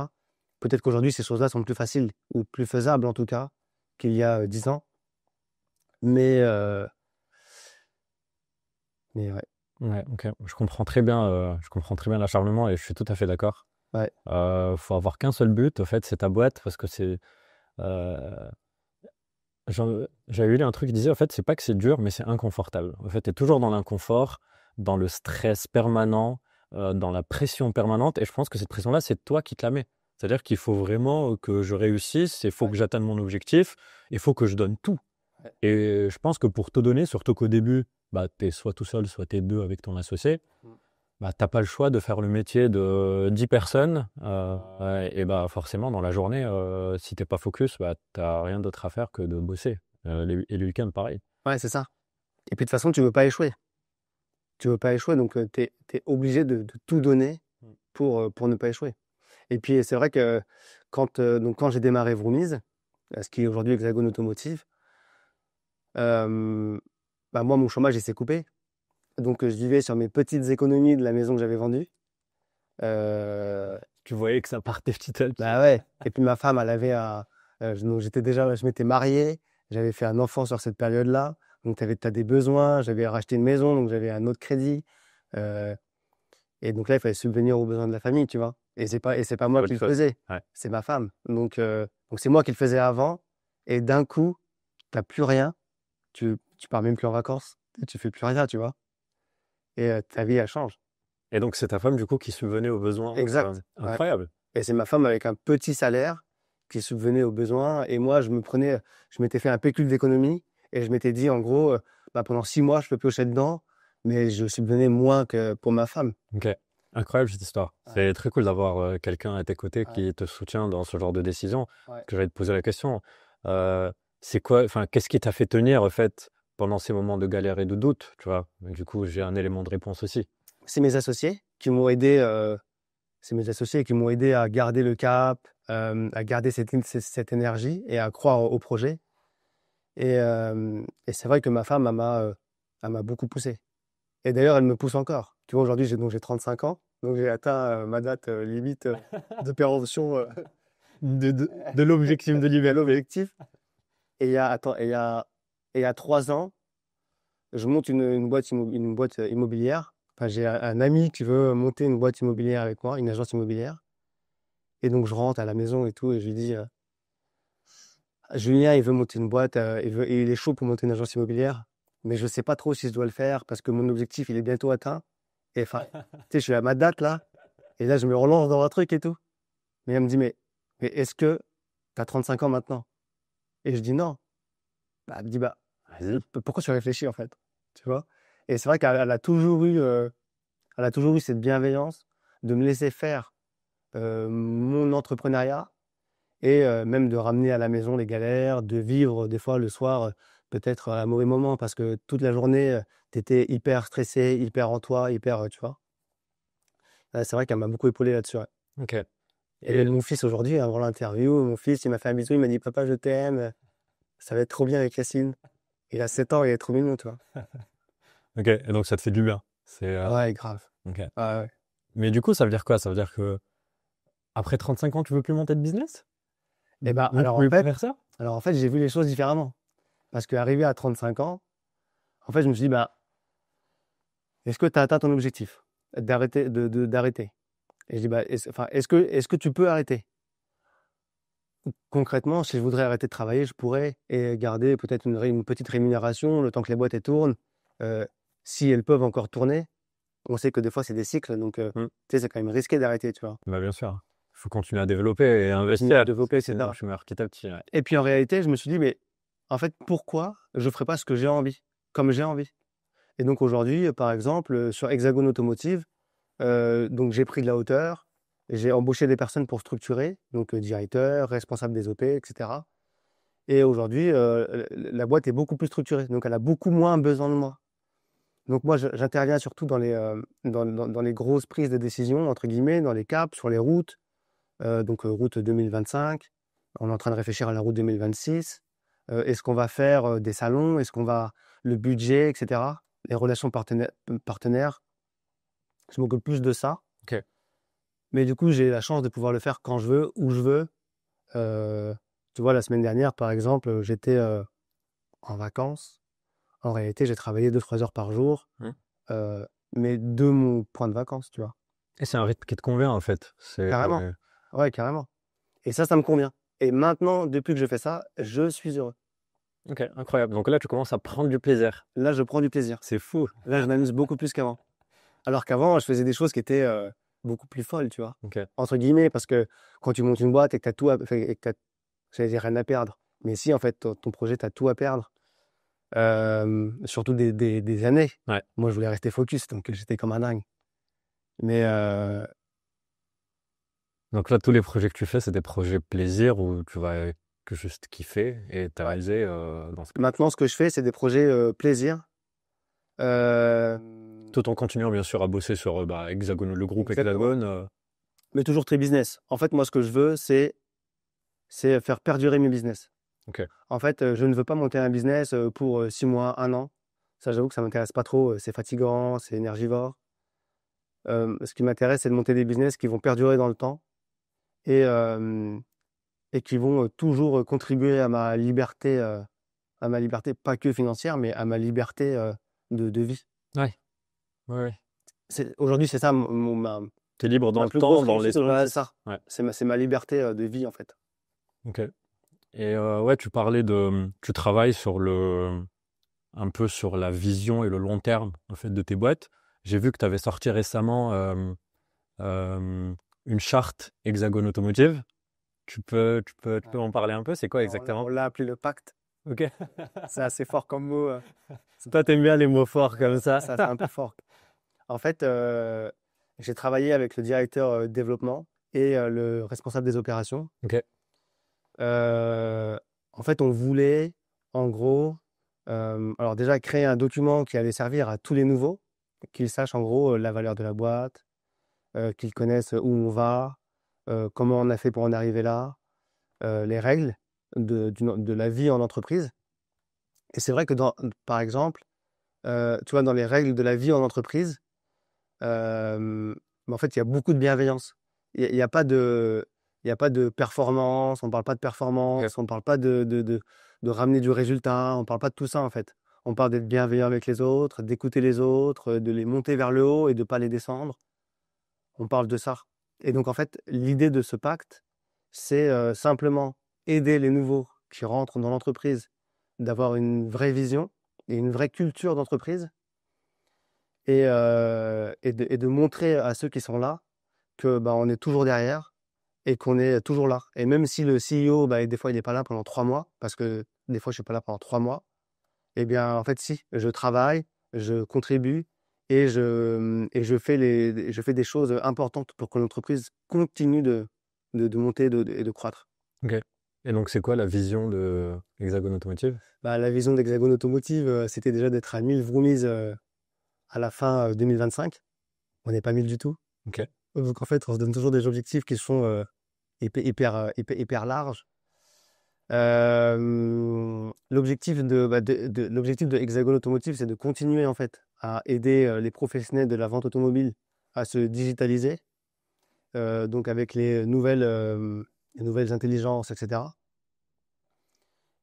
Peut-être qu'aujourd'hui, ces choses-là sont plus faciles, ou plus faisables en tout cas, qu'il y a 10 ans. Mais, ouais, Ouais, ok. Je comprends très bien l'acharnement et je suis tout à fait d'accord. ouais, Faut avoir qu'un seul but, au fait, c'est ta boîte, parce que c'est. euh, J'avais lu un truc qui disait, en fait, c'est pas que c'est dur, mais c'est inconfortable. En fait, tu es toujours dans l'inconfort, dans le stress permanent, dans la pression permanente, et je pense que cette pression-là, c'est toi qui te la mets. C'est-à-dire qu'il faut vraiment que je réussisse, il faut ouais, que j'atteigne mon objectif, il faut que je donne tout. ouais. Et je pense que pour te donner, surtout qu'au début, bah, tu es soit tout seul, soit tu es deux avec ton associé, Mm. bah, tu n'as pas le choix de faire le métier de 10 personnes. Et bah, forcément, dans la journée, si tu n'es pas focus, bah, tu n'as rien d'autre à faire que de bosser. Et le week-end, pareil. Ouais, c'est ça. Et puis de toute façon, tu veux pas échouer. Tu veux pas échouer, donc tu es obligé de tout donner Mm. pour ne pas échouer. Et puis c'est vrai que quand j'ai démarré Vroomies, ce qui est aujourd'hui Hexagone Automotive, bah moi, mon chômage, il s'est coupé. Donc je vivais sur mes petites économies de la maison que j'avais vendue. Euh, Tu voyais que ça partait petit à petit. Bah ouais. Et puis ma femme, elle avait donc je m'étais marié, j'avais fait un enfant sur cette période-là. Donc t'as des besoins, j'avais racheté une maison, donc j'avais un autre crédit. Euh, et donc là, il fallait subvenir aux besoins de la famille, tu vois. Et c'est pas C'est moi qui autre le chose. faisais, Ouais. c'est ma femme. Donc c'est moi qui le faisais avant. Et d'un coup, t'as plus rien. Tu pars même plus en vacances. Tu fais plus rien, tu vois. Et ta vie, elle change. Et donc, c'est ta femme, du coup, qui subvenait aux besoins. Exact. Ouais. Incroyable. Et c'est ma femme avec un petit salaire qui subvenait aux besoins. Et moi, je m'étais fait un pécule d'économie et je m'étais dit, en gros, bah, pendant 6 mois, je peux piocher dedans, mais je subvenais moins que pour ma femme. Ok. Incroyable cette histoire. Ouais. C'est très cool d'avoir quelqu'un à tes côtés Ouais. qui te soutient dans ce genre de décision. Ouais. Que j'allais te poser la question. C'est quoi, enfin, qu'est-ce qui t'a fait tenir, en fait, pendant ces moments de galère et de doute, tu vois? Et du coup, j'ai un élément de réponse aussi. C'est mes associés qui m'ont aidé. C'est mes associés qui m'ont aidé à garder le cap, à garder cette énergie et à croire au projet. Et c'est vrai que ma femme, elle m'a beaucoup poussé. Et d'ailleurs, elle me pousse encore. Tu vois, aujourd'hui, j'ai 35 ans. Donc, j'ai atteint ma date limite de péremption De l'objectif de de liberté. l'objectif. Attends, et il y a 3 ans, je monte une boîte immobilière. Enfin, j'ai un ami qui veut monter une boîte immobilière avec moi, une agence immobilière. Et donc, je rentre à la maison et tout, et je lui dis, Julien, il veut monter une boîte, il est chaud pour monter une agence immobilière, mais je sais pas trop si je dois le faire parce que mon objectif, il est bientôt atteint. Et enfin, tu sais, je suis à ma date là, et là, je me relance dans un truc et tout. Mais elle me dit, mais est-ce que tu as 35 ans maintenant? Et je dis non. Bah, elle me dit, bah, Vas-y. pourquoi tu réfléchis en fait? Tu vois? Et c'est vrai qu'elle elle a toujours eu cette bienveillance de me laisser faire mon entrepreneuriat et même de ramener à la maison les galères, de vivre des fois le soir peut-être à un mauvais moment parce que toute la journée, tu étais hyper stressé, hyper en toi, hyper, tu vois? Ouais, c'est vrai qu'elle m'a beaucoup épaulé là-dessus, ouais. Ok. Et Et même mon fils aujourd'hui, avant l'interview, mon fils, il m'a fait un bisou, il m'a dit: «Papa, je t'aime, ça va être trop bien avec Yacine». Il a 7 ans, il est trop mignon, tu vois? ok. Et donc, ça te fait du bien. C'est Ouais, grave. ok. Ouais, ouais. Mais du coup, ça veut dire quoi? Ça veut dire que après 35 ans, tu veux plus monter de business? Et ben, Donc, tu pouvais plus faire ça? alors en fait, j'ai vu les choses différemment. Parce qu'arrivé à 35 ans, en fait, je me suis dit: «Bah, est-ce que tu as atteint ton objectif d'arrêter?» Et je dis: «Bah, est-ce que tu peux arrêter?» Concrètement, si je voudrais arrêter de travailler, je pourrais et garder peut-être une petite rémunération le temps que les boîtes elles tournent, heu, si elles peuvent encore tourner. On sait que des fois, c'est des cycles, donc Hmm. tu sais, c'est quand même risqué d'arrêter, tu vois? Bah, bien sûr. Il faut continuer à développer et Continuer à investir. développer et Sinon, cetera. je meurs petit à petit. Ouais. Et puis en réalité, je me suis dit: «Mais en fait, pourquoi je ferais pas ce que j'ai envie, comme j'ai envie?» Et donc aujourd'hui, par exemple, sur Hexagone Automotive, donc j'ai pris de la hauteur, j'ai embauché des personnes pour structurer, donc directeur, responsable des OP, et cetera. Et aujourd'hui, la boîte est beaucoup plus structurée, donc elle a beaucoup moins besoin de moi. Donc moi, j'interviens surtout dans les grosses prises de décision, entre guillemets, dans les caps, sur les routes, donc route 2025. On est en train de réfléchir à la route 2026. Est-ce qu'on va faire des salons? Est-ce qu'on va le budget, et cetera. Les relations partenaires, je m'occupe plus de ça. Ok. Mais du coup, j'ai la chance de pouvoir le faire quand je veux, où je veux. Heu, Tu vois, la semaine dernière, par exemple, j'étais, en vacances. En réalité, j'ai travaillé 2-3 heures par jour, Hmm. heu, mais de mon point de vacances, tu vois? Et c'est un rythme qui te convient, en fait. C'est Carrément. Ouais, carrément. Et ça me convient. Et maintenant, depuis que je fais ça, je suis heureux. ok, incroyable. Donc là, tu commences à prendre du plaisir. Là, je prends du plaisir. C'est fou. Là, je m'amuse beaucoup plus qu'avant. Alors qu'avant, je faisais des choses qui étaient, beaucoup plus folles, tu vois? Ok. Entre guillemets, parce que quand tu montes une boîte et que tu as tout à enfin et que tu j'allais dire rien à perdre. Mais si, en fait, ton projet, tu as tout à perdre. Surtout des années. Ouais. Moi, je voulais rester focus, donc j'étais comme un dingue. Mais Donc là, tous les projets que tu fais, c'est des projets plaisir où tu vas que juste kiffer et ouais. t'amuser dans ce cas. Maintenant, ce que je fais, c'est des projets, plaisir. Hem, Tout en continuant, bien sûr, à bosser sur Hexagone, le groupe Exactement. Hexagone. Mais toujours très business. En fait, moi, ce que je veux, c'est faire perdurer mes business. Ok. En fait, je ne veux pas monter un business, pour, 6 mois, 1 an. Ça, j'avoue que ça m'intéresse pas trop, c'est fatigant, c'est énergivore. Ce qui m'intéresse, c'est de monter des business qui vont perdurer dans le temps et et qui vont, toujours, contribuer à ma liberté, pas que financière, mais à ma liberté, de vie. Ouais. Ouais, ouais. Aujourd'hui, c'est ça T'es libre dans ma le plus grosse temps, dans réussite aujourd'hui, c'est l'espace. ça. Ouais. C'est ma liberté, de vie, en fait. Ok. Et ouais, tu parlais de, tu travailles sur un peu sur la vision et le long terme en fait de tes boîtes. j'ai vu que tu avais sorti récemment une charte Hexagone Automotive. Tu peux en parler un peu? C'est quoi Alors, on exactement? l'a appelé le pacte. Ok. C'est assez fort comme mot. Toi, t'aimes bien les mots forts comme ça. Ça, c'est un peu fort. En fait, j'ai travaillé avec le directeur développement et le responsable des opérations. Ok. Euh, En fait, on voulait, en gros, alors déjà créer un document qui allait servir à tous les nouveaux, qu'ils sachent en gros la valeur de la boîte, qu'ils connaissent où on va, comment on a fait pour en arriver là, les règles de la vie en entreprise. Et c'est vrai que par exemple, tu vois, dans les règles de la vie en entreprise, mais en fait, il y a beaucoup de bienveillance. Il y a pas de, il y a pas de performance, on parle pas de Ok. performance, on parle pas de ramener du résultat, on parle pas de tout ça en fait. On parle d'être bienveillant avec les autres, d'écouter les autres, de les monter vers le haut et de pas les descendre. On parle de ça. Et donc en fait, l'idée de ce pacte, c'est simplement aider les nouveaux qui rentrent dans l'entreprise d'avoir une vraie vision et une vraie culture d'entreprise et de montrer à ceux qui sont là que bah, on est toujours derrière et qu'on est toujours là. Et même si le CEO, bah, des fois, il n'est pas là pendant 3 mois, parce que des fois, je suis pas là pendant 3 mois, eh bien, en fait, si, je travaille, je contribue et je fais des choses importantes pour que l'entreprise continue de monter et de croître. Ok. Et donc, c'est quoi la vision de Hexagone Automotive? Bah, la vision d'Hexagone Automotive, c'était déjà d'être à 1000 Vroomies à la fin 2025. On n'est pas 1000 du tout. Ok. Donc en fait, on se donne toujours des objectifs qui sont hyper larges. L'objectif de Hexagone Automotive, c'est de continuer en fait à aider les professionnels de la vente automobile à se digitaliser, donc avec les nouvelles intelligences, etc.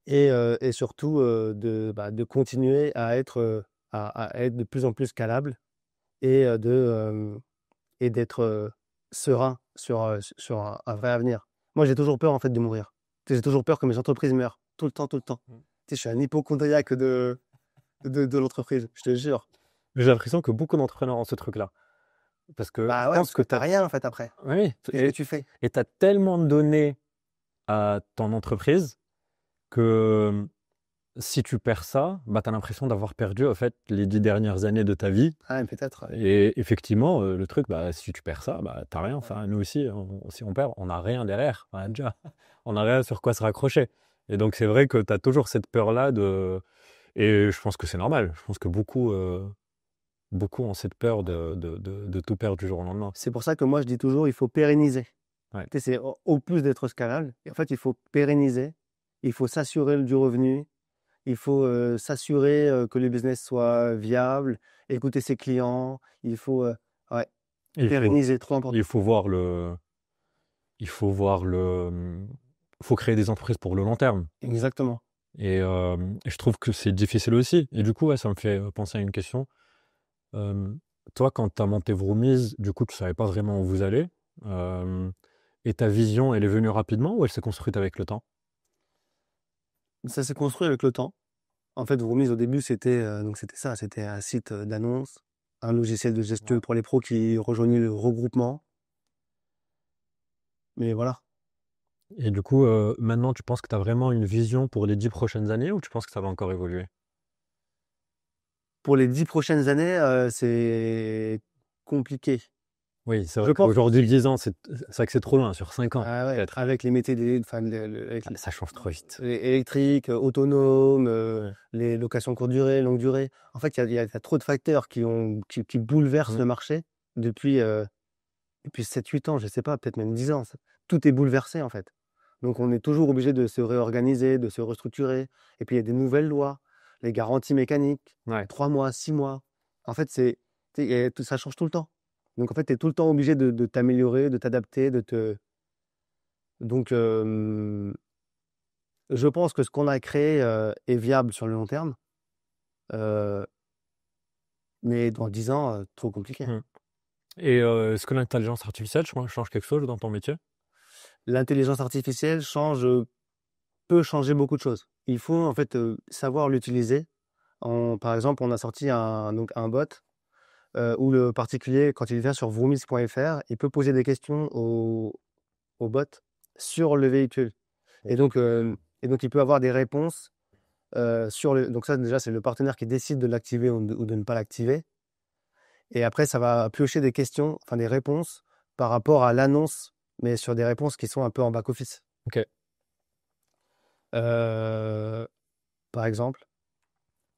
Et surtout de continuer à être de plus en plus scalable et d'être serein sur un vrai avenir. Moi, j'ai toujours peur en fait de mourir. Tu sais, j'ai toujours peur que mes entreprises meurent. Tout le temps, tout le temps. Mm. Tu sais, je suis un hypochondriaque de l'entreprise, je te jure. J'ai l'impression que beaucoup d'entrepreneurs ont ce truc-là. Parce que je Bah ouais, pense parce que que t'as rien en fait après. oui, Qu'est-ce que tu fais? et tu as tellement donné à ton entreprise que si tu perds ça, bah, tu as l'impression d'avoir perdu en fait, les 10 dernières années de ta vie. Ah, peut-être. Et effectivement, le truc, bah, si tu perds ça, bah, tu n'as rien. Enfin, nous aussi, si on perd, on n'a rien derrière. Enfin, déjà, on n'a rien sur quoi se raccrocher. Et donc, c'est vrai que tu as toujours cette peur-là de. Et je pense que c'est normal. Je pense que beaucoup ont cette peur de tout perdre du jour au lendemain. C'est pour ça que moi, je dis toujours, il faut pérenniser. Ouais. Tu sais, c'est au plus d'être scalable. Et en fait, il faut pérenniser. Il faut s'assurer du revenu. Il faut s'assurer que le business soit viable, écouter ses clients. Il faut ouais, Et pérenniser, trop il important. faut voir le. Il faut voir le. Faut créer des entreprises pour le long terme. Exactement. Et je trouve que c'est difficile aussi. Et du coup, ouais, ça me fait penser à une question. Euh, Toi, quand tu as monté Vroomies, du coup, tu savais pas vraiment où vous allez. Euh, et ta vision, elle est venue rapidement ou elle s'est construite avec le temps? Ça s'est construit avec le temps. En fait, Vroomies, au début, c'était ça, c'était un site d'annonce, un logiciel de gestion Ouais. pour les pros qui rejoignaient le regroupement. Mais voilà. Et du coup, maintenant, tu penses que tu as vraiment une vision pour les 10 prochaines années ou tu penses que ça va encore évoluer? Pour les 10 prochaines années, c'est compliqué. Oui, c'est Je vrai pense, qu'aujourd'hui, 10 ans, c'est vrai que c'est trop loin, sur 5 ans, ah ouais, peut-être. avec les métiers enfin, Ah, ça change trop vite. les électriques, autonomes, Ouais. les locations courte durée, longue durée. En fait, il y a trop de facteurs qui bouleversent Mm. le marché depuis 7-8 ans, je sais pas, peut-être même 10 ans. Tout est bouleversé, en fait. Donc, on est toujours obligé de se réorganiser, de se restructurer. Et puis, il y a des nouvelles lois, les garanties mécaniques, Ouais. 3 mois, 6 mois. En fait, ça change tout le temps. Donc, en fait, tu es tout le temps obligé de t'améliorer, de t'adapter, de te. Donc, je pense que ce qu'on a créé est viable sur le long terme, euh, mais dans 10 ans, trop compliqué. Mm. Et est-ce que l'intelligence artificielle change quelque chose dans ton métier? L'intelligence artificielle peut changer beaucoup de choses. Il faut en fait savoir l'utiliser. Par exemple, on a sorti donc un bot où le particulier, quand il vient sur vroomis.fr, il peut poser des questions au bot sur le véhicule. Et donc, il peut avoir des réponses sur le. Donc, ça, déjà, c'est le partenaire qui décide de l'activer ou de ne pas l'activer. Et après, ça va piocher des questions, enfin des réponses par rapport à l'annonce, mais sur des réponses qui sont un peu en back-office. Ok. Par exemple,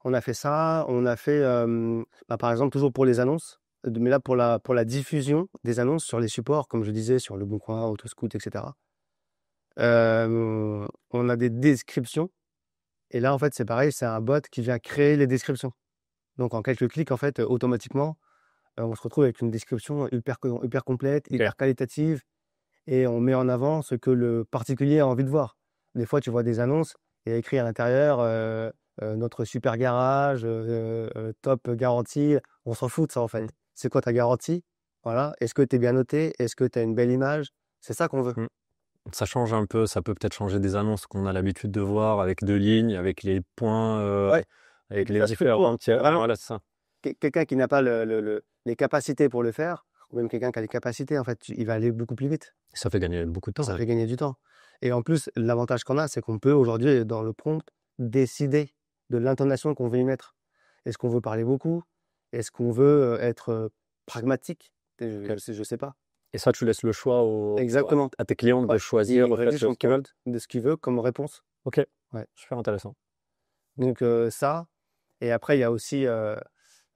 on a fait ça, on a fait, par exemple, toujours pour les annonces, mais là pour la diffusion des annonces sur les supports, comme je disais, sur Le Bon Coin, Autoscout, etc. On a des descriptions, et là, en fait, c'est pareil, c'est un bot qui vient créer les descriptions. Donc, en quelques clics, en fait, automatiquement, on se retrouve avec une description hyper complète, hyper qualitative, et on met en avant ce que le particulier a envie de voir. Des fois, tu vois des annonces, il y a écrit à l'intérieur notre super garage, top garantie. On s'en fout de ça, en fait. C'est quoi ta garantie? Voilà. Est-ce que tu es bien noté? Est-ce que tu as une belle image? C'est ça qu'on veut. Ça change un peu, ça peut peut-être changer des annonces qu'on a l'habitude de voir avec 2 lignes, avec les points, Ouais. avec les Ça se fait pour, différents tiers. vraiment. Voilà, c'est ça. Quelqu'un qui n'a pas les capacités pour le faire, ou même quelqu'un qui a les capacités, en fait, il va aller beaucoup plus vite. Ça fait gagner beaucoup de temps. Ça fait gagner du temps. Et en plus, l'avantage qu'on a, c'est qu'on peut aujourd'hui, dans le prompt, décider de l'intonation qu'on veut y mettre. Est-ce qu'on veut parler beaucoup? Est-ce qu'on veut être pragmatique? Je sais pas. Et ça, tu laisses le choix Exactement. à tes clients de Ouais. choisir. Ils rédigent de ce qu'ils veulent comme réponse. Ok, Ouais. super intéressant. Donc ça. Et après, il y a aussi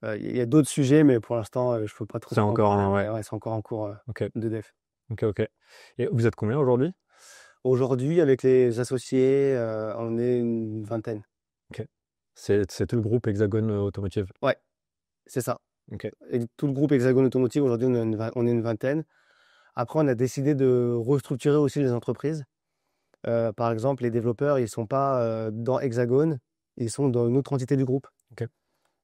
il y a d'autres sujets, mais pour l'instant, je ne peux pas trop. C'est encore c'est encore en cours Ok, de dev. ok. Et vous êtes combien aujourd'hui? Aujourd'hui, avec les associés, on est une vingtaine. Ok. C'est tout le groupe Hexagone Automotive. Ouais, c'est ça. Ok. Et tout le groupe Hexagone Automotive, aujourd'hui, on est une vingtaine. Après, on a décidé de restructurer aussi les entreprises. Par exemple, les développeurs, ils ne sont pas dans Hexagone, ils sont dans une autre entité du groupe. Ok.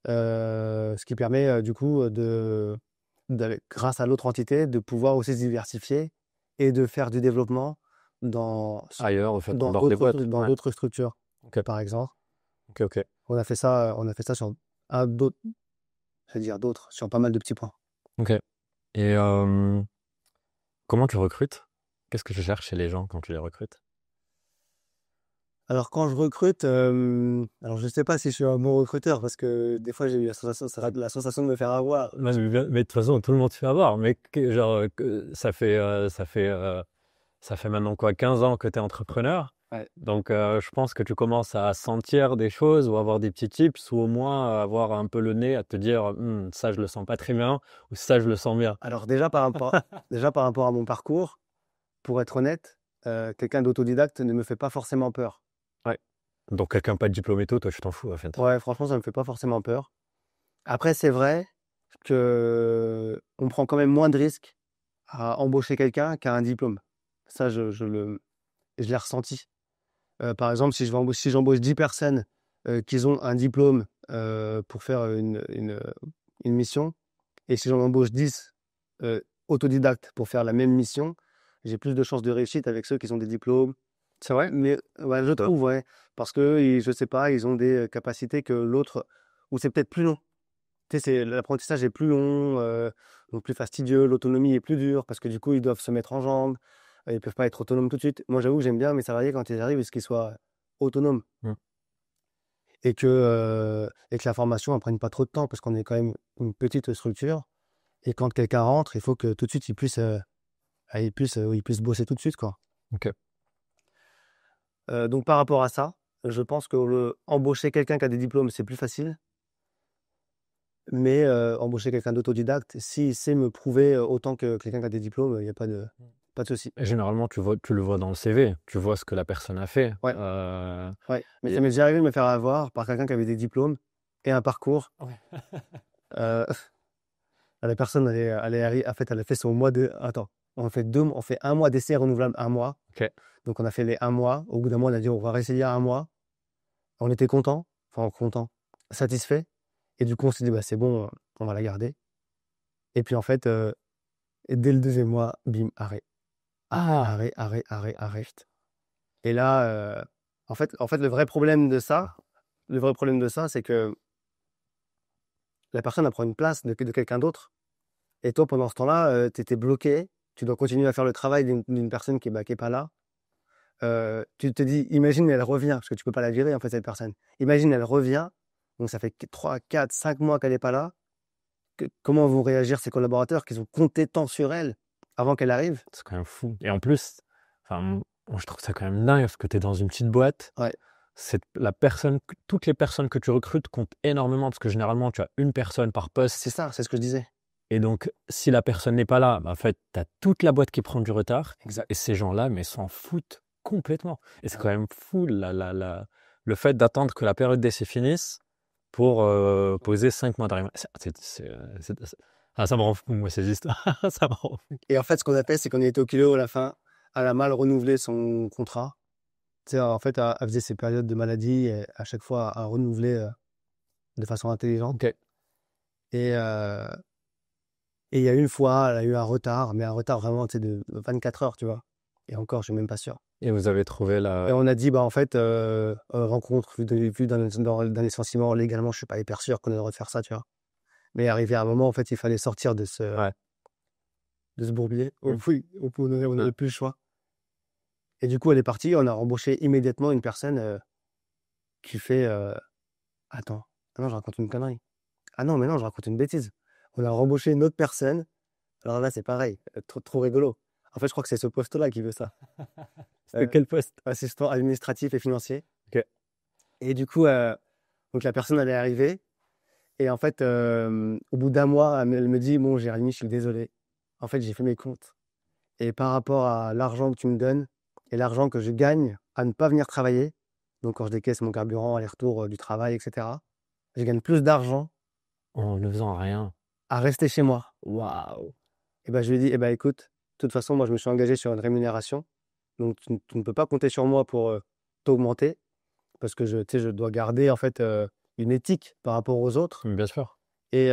Ce qui permet, du coup, grâce à l'autre entité, de pouvoir aussi se diversifier et de faire du développement Ailleurs, en fait, en dehors des boîtes. dans d'autres structures, Ok. par exemple. Ok. On a fait ça sur d'autres, je veux dire d'autres, sur pas mal de petits points. Ok. Et comment tu recrutes? Qu'est-ce que tu cherches chez les gens quand tu les recrutes? Alors quand je recrute, alors je sais pas si je suis un bon recruteur parce que des fois j'ai eu la sensation de me faire avoir. Mais de toute façon, tout le monde se fait avoir. Mais genre, ça fait maintenant quoi, 15 ans que tu es entrepreneur. Ouais. Donc, je pense que tu commences à sentir des choses ou avoir des petits tips ou au moins avoir un peu le nez à te dire ça, je le sens pas très bien ou ça, je le sens bien. Alors déjà par rapport à mon parcours, pour être honnête, quelqu'un d'autodidacte ne me fait pas forcément peur. Ouais. Donc, quelqu'un pas de diplôme et tout, toi, tu t'en fous, en fait. Ouais, franchement, ça me fait pas forcément peur. Après, c'est vrai que on prend quand même moins de risques à embaucher quelqu'un qu'à un diplôme. Ça, je l'ai ressenti. Par exemple, si j'embauche 10 personnes qui ont un diplôme pour faire une mission, et si j'en embauche 10 autodidactes pour faire la même mission, j'ai plus de chances de réussite avec ceux qui ont des diplômes. C'est vrai? Mais ouais, je trouve, ouais. Parce que, je sais pas, ils ont des capacités que l'autre, ou c'est peut-être plus long. Tu sais, l'apprentissage est plus long, donc plus fastidieux, l'autonomie est plus dure, parce que du coup, ils doivent se mettre en jambes, ils peuvent pas être autonomes tout de suite. Moi, j'avoue que j'aime bien mes salariés quand ils arrivent, qu'ils soient autonomes Mm. et que la formation ne prenne pas trop de temps, parce qu'on est quand même une petite structure. Et quand quelqu'un rentre, il faut que tout de suite, il puisse bosser tout de suite, quoi. Ok. Donc, par rapport à ça, je pense que embaucher quelqu'un qui a des diplômes, c'est plus facile. Mais embaucher quelqu'un d'autodidacte, s'il sait me prouver autant que quelqu'un qui a des diplômes, il n'y a pas de souci. Et généralement, tu le vois dans le CV, tu vois ce que la personne a fait. Ouais. Ouais. Mais ça m'est déjà arrivé de me faire avoir par quelqu'un qui avait des diplômes et un parcours. Ouais. Euh, la personne, en fait, elle a fait son mois de. Attends, on fait un mois d'essai renouvelable, un mois. Ok. Donc on a fait les un mois. Au bout d'un mois, on a dit on va réessayer un mois. On était content, satisfait. Et du coup, on s'est dit bah, c'est bon, on va la garder. Et puis en fait, dès le deuxième mois, bim, arrêt. Ah, Arrêt. Et là, en fait, le vrai problème de ça, c'est que la personne elle prend une place de quelqu'un d'autre. Et toi, pendant ce temps-là, tu étais bloqué. Tu dois continuer à faire le travail d'une personne qui est pas là. Tu te dis, imagine, elle revient, parce que tu peux pas la virer, en fait, cette personne. Imagine, elle revient. Donc, ça fait 3, 4, 5 mois qu'elle est pas là. Comment vont réagir ses collaborateurs qui ont compté tant sur elle avant qu'elle arrive? C'est quand même fou. Et en plus, enfin, moi, je trouve ça quand même dingue parce que tu es dans une petite boîte. Ouais. Toutes les personnes que tu recrutes comptent énormément parce que généralement, tu as une personne par poste. C'est ça, c'est ce que je disais. Et donc, si la personne n'est pas là, bah, en fait, tu as toute la boîte qui prend du retard. Exact. Et ces gens-là, mais s'en foutent complètement. Et c'est quand même fou le fait d'attendre que la période d'essai finisse pour poser 5 mois d'arrêt. Ça me rend fou, moi, ces histoires. Ça me rend fou. Et en fait, ce qu'on a fait, c'est qu'on était au kilo à la fin. Elle a mal renouvelé son contrat. Tu sais, en fait, elle faisait ses périodes de maladie et à chaque fois, à renouveler de façon intelligente. Ok. Et il y a une fois, elle a eu un retard, mais un retard vraiment, tu sais, de 24 heures, tu vois. Et encore, je suis même pas sûr. Et vous avez trouvé Et on a dit, bah, en fait, rencontre, vu d'un licenciement, légalement, je suis pas hyper sûr qu'on ait le droit de faire ça, tu vois. Mais arrivé à un moment, en fait, il fallait sortir de Ouais. ce bourbier. Mm. On n'avait plus le choix. Et du coup, elle est partie. On a embauché immédiatement une personne qui fait. Attends, ah non, je raconte une connerie. Ah non, mais non, je raconte une bêtise. On a embauché une autre personne. Alors là, c'est pareil, trop rigolo. En fait, je crois que c'est ce poste-là qui veut ça. C'était quel poste? Assistant administratif et financier. Ok. Et du coup, donc la personne, elle est arrivée. Et en fait, au bout d'un mois, elle me dit, bon, Jérémy, je suis désolé. En fait, j'ai fait mes comptes. Et par rapport à l'argent que tu me donnes et l'argent que je gagne à ne pas venir travailler, donc quand je décaisse mon carburant, aller-retour du travail, etc., je gagne plus d'argent En ne faisant rien. à rester chez moi. Waouh. Et ben, je lui ai dit, eh ben, écoute, de toute façon, moi, je me suis engagé sur une rémunération. Donc, tu ne peux pas compter sur moi pour t'augmenter parce que tu sais, je dois garder en fait une éthique par rapport aux autres. Bien sûr. Et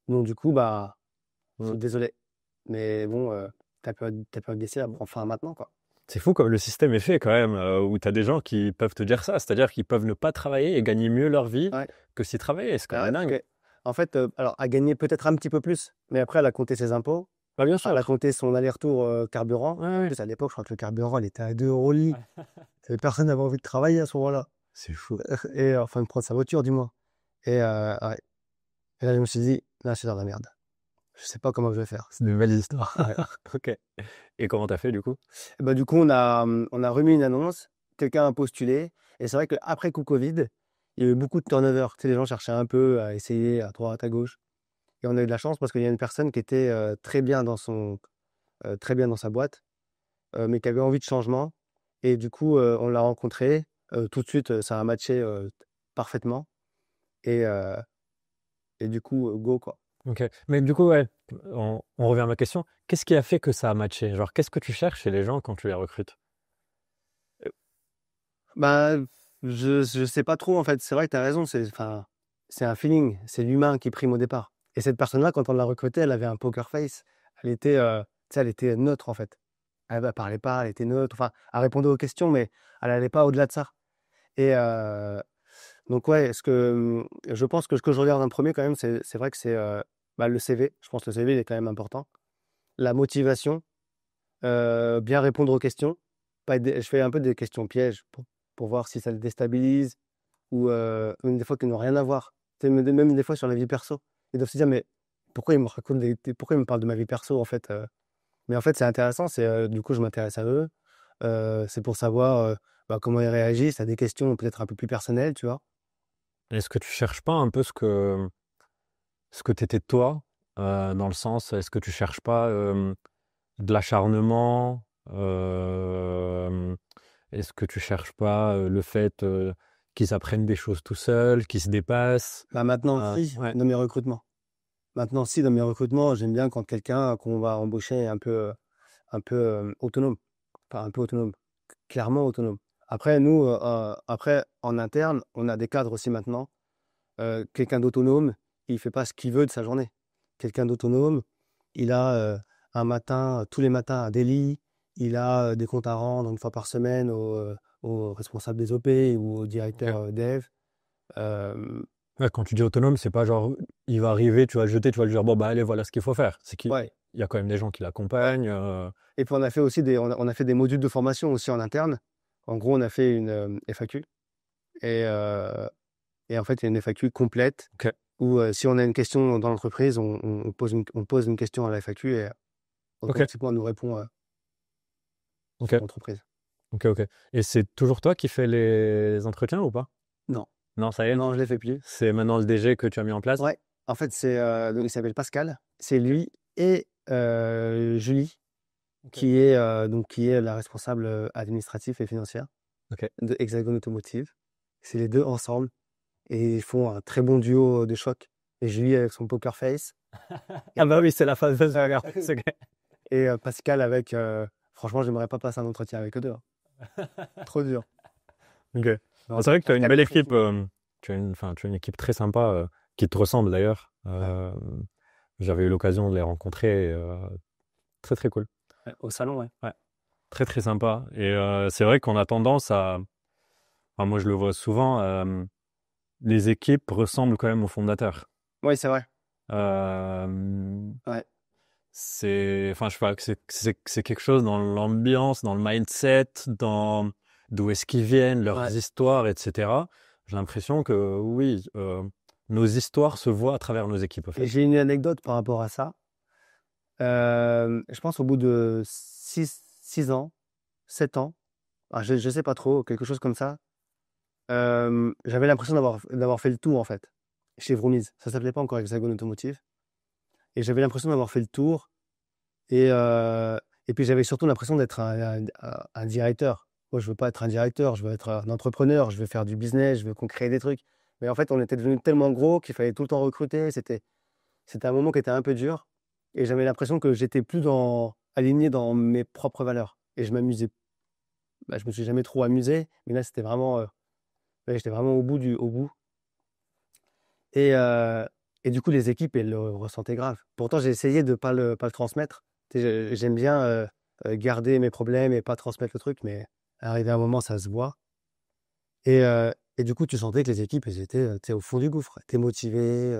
donc, du coup, bah, je suis Mm. désolé. Mais bon, ta période d'essai, elle prend fin maintenant, quoi. C'est fou comme le système est fait quand même, où tu as des gens qui peuvent te dire ça, c'est-à-dire qu'ils peuvent ne pas travailler et gagner mieux leur vie Ouais. que s'ils travaillaient. C'est quand Ah ouais, même parce dingue. que, en fait, alors, à gagner peut-être un petit peu plus, mais après, elle a compté ses impôts, Bah, bien elle a sûr. compté son aller-retour carburant. Ouais, En ouais. plus, à l'époque, je crois que le carburant, il était à 2 € le litre. Personne n'avait envie de travailler à ce moment-là. C'est fou. Et enfin, de prendre sa voiture, du moins. Et, ouais. Et là, je me suis dit, là, c'est dans la merde. Je sais pas comment je vais faire. C'est de belles histoires. Ouais. Ok. Et comment t'as fait du coup? Et bah, du coup, on a remis une annonce, quelqu'un a postulé. Et c'est vrai qu'après coup Covid, il y a eu beaucoup de turnover. Tu sais, les gens cherchaient un peu à essayer à droite, à gauche. Et on a eu de la chance parce qu'il y a une personne qui était très bien très bien dans sa boîte, mais qui avait envie de changement. Et du coup, on l'a rencontré. Tout de suite, ça a matché parfaitement. Et, euh, et du coup, go, quoi. Ok. Mais du coup, ouais, on revient à ma question. Qu'est-ce qui a fait que ça a matché? Genre, qu'est-ce que tu cherches chez les gens quand tu les recrutes? Bah, je sais pas trop, en fait. C'est vrai que tu as raison. Enfin, c'est un feeling. C'est l'humain qui prime au départ. Et cette personne-là, quand on l'a recrutée, elle avait un poker face. Elle était, tu sais, elle était neutre, en fait. Elle parlait pas, elle était neutre. Enfin, elle répondait aux questions, mais elle allait pas au-delà de ça. Et donc, ouais, je pense que ce que je regarde en premier, quand même, c'est vrai que c'est bah, le CV. Je pense que le CV, il est quand même important. La motivation, bien répondre aux questions. Je fais un peu des questions pièges pour voir si ça le déstabilise ou même des fois qui n'ont rien à voir. Tu sais, même des fois sur la vie perso. Ils doivent se dire, mais pourquoi ils me racontent pourquoi ils me parlent de ma vie perso en fait Mais en fait, c'est intéressant. Du coup, je m'intéresse à eux. C'est pour savoir bah, comment ils réagissent à des questions peut-être un peu plus personnelles, tu vois. Est-ce que tu cherches pas un peu ce que t'étais toi, dans le sens, est-ce que tu cherches pas de l'acharnement? Est-ce que tu cherches pas le fait qu'ils apprennent des choses tout seuls, qu'ils se dépassent? Bah, maintenant, si, Ouais. dans mes recrutements. Maintenant, si, dans mes recrutements, j'aime bien quand quelqu'un qu'on va embaucher est un peu autonome. Enfin, un peu autonome. Clairement autonome. Après, nous, après, en interne, on a des cadres aussi maintenant. Quelqu'un d'autonome, il fait pas ce qu'il veut de sa journée. Quelqu'un d'autonome, il a un matin, tous les matins, un daily. Il a des comptes à rendre une fois par semaine au responsable des OP ou au Ok. directeur dev. Ouais, quand tu dis autonome, c'est pas genre il va arriver, tu vas le jeter, tu vas lui dire, bon, bah, allez, voilà ce qu'il faut faire. C'est qu'il Ouais. y a quand même des gens qui Ouais. l'accompagnent. Et puis on a fait aussi on a fait des modules de formation aussi en interne. En gros, on a fait une FAQ et, et en fait, il y a une FAQ complète Ok, où si on a une question dans l'entreprise, on pose une question à la FAQ et ok, automatiquement, elle nous répond ok, sur l'entreprise. ok, ok. Et c'est toujours toi qui fais les entretiens ou pas? Non, Non, ça y est, non, je ne les fais plus. c'est maintenant le DG que tu as mis en place? Ouais, en fait, donc il s'appelle Pascal. C'est lui et Julie Ok. qui est la responsable administrative et financière Ok. de Hexagon Automotive. C'est les deux ensemble et ils font un très bon duo de choc. Et Julie avec son poker face Ah bah oui, c'est la fameuse euh, bagarre. C'est ok. et Pascal avec. Franchement, j'aimerais pas passer un entretien avec eux deux, hein. Trop dur. Ok. Non, C'est vrai que tu as une Pascal belle est très équipe. cool. Tu as une équipe très sympa qui te ressemble d'ailleurs. Ouais. J'avais eu l'occasion de les rencontrer. Très très cool. Ouais, au salon, ouais. Ouais. Très très sympa. Et c'est vrai qu'on a tendance à. Enfin, moi je le vois souvent. Les équipes ressemblent quand même aux fondateurs. Oui, c'est vrai. Euh, Ouais. enfin, je sais pas, que c'est quelque chose dans l'ambiance, dans le mindset, dans d'où est-ce qu'ils viennent, leurs Ouais. histoires, etc. J'ai l'impression que oui, nos histoires se voient à travers nos équipes, en Et fait. j'ai une anecdote par rapport à ça. Je pense au bout de 6 ans, 7 ans, je ne sais pas trop, quelque chose comme ça, j'avais l'impression d'avoir fait le tour en fait, chez Vroomese. Ça s'appelait pas encore Hexagon Automotive. Et j'avais l'impression d'avoir fait le tour. Et puis j'avais surtout l'impression d'être un directeur. Moi, je veux pas être un directeur, je veux être un entrepreneur, je veux faire du business, je veux qu'on crée des trucs. Mais en fait, on était devenu tellement gros qu'il fallait tout le temps recruter. C'était un moment qui était un peu dur. Et j'avais l'impression que j'étais plus aligné dans mes propres valeurs. Et je m'amusais. Bah, je me suis jamais trop amusé, mais là, c'était vraiment, ouais, j'étais vraiment au bout. Et, euh, et du coup, les équipes, elles le ressentaient grave. Pourtant, j'ai essayé de pas le transmettre. Tu sais, j'aime bien garder mes problèmes et pas transmettre le truc, mais arrivé à un moment, ça se voit. Et du coup, tu sentais que les équipes, elles étaient tu sais, au fond du gouffre. T'es motivé,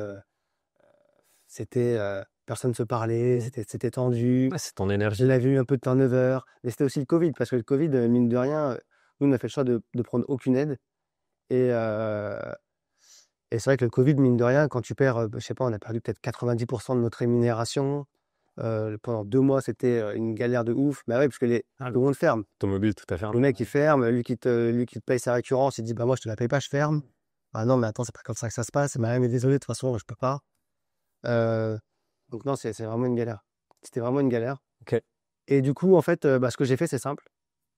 personne ne se parlait, c'était tendu. Ouais, c'est ton Il énergie. avait eu un peu de turnover. Mais c'était aussi le Covid, parce que le Covid, mine de rien, nous, on a fait le choix de prendre aucune aide. Et, euh, et c'est vrai que le Covid, mine de rien, quand tu perds, je sais pas, on a perdu peut-être 90% de notre rémunération. Pendant 2 mois, c'était une galère de ouf. Bah ouais, parce que tout le monde ferme. Automobile, tout à fait. Le mec, il ferme, lui qui te paye sa récurrence, il dit, bah moi, je te la paye pas, je ferme. Ah non, mais attends, c'est pas comme ça que ça se passe. Bah, mais désolé, de toute façon, je peux pas. Euh, donc non, c'est vraiment une galère. C'était vraiment une galère. Ok. Et du coup, en fait, ce que j'ai fait, c'est simple.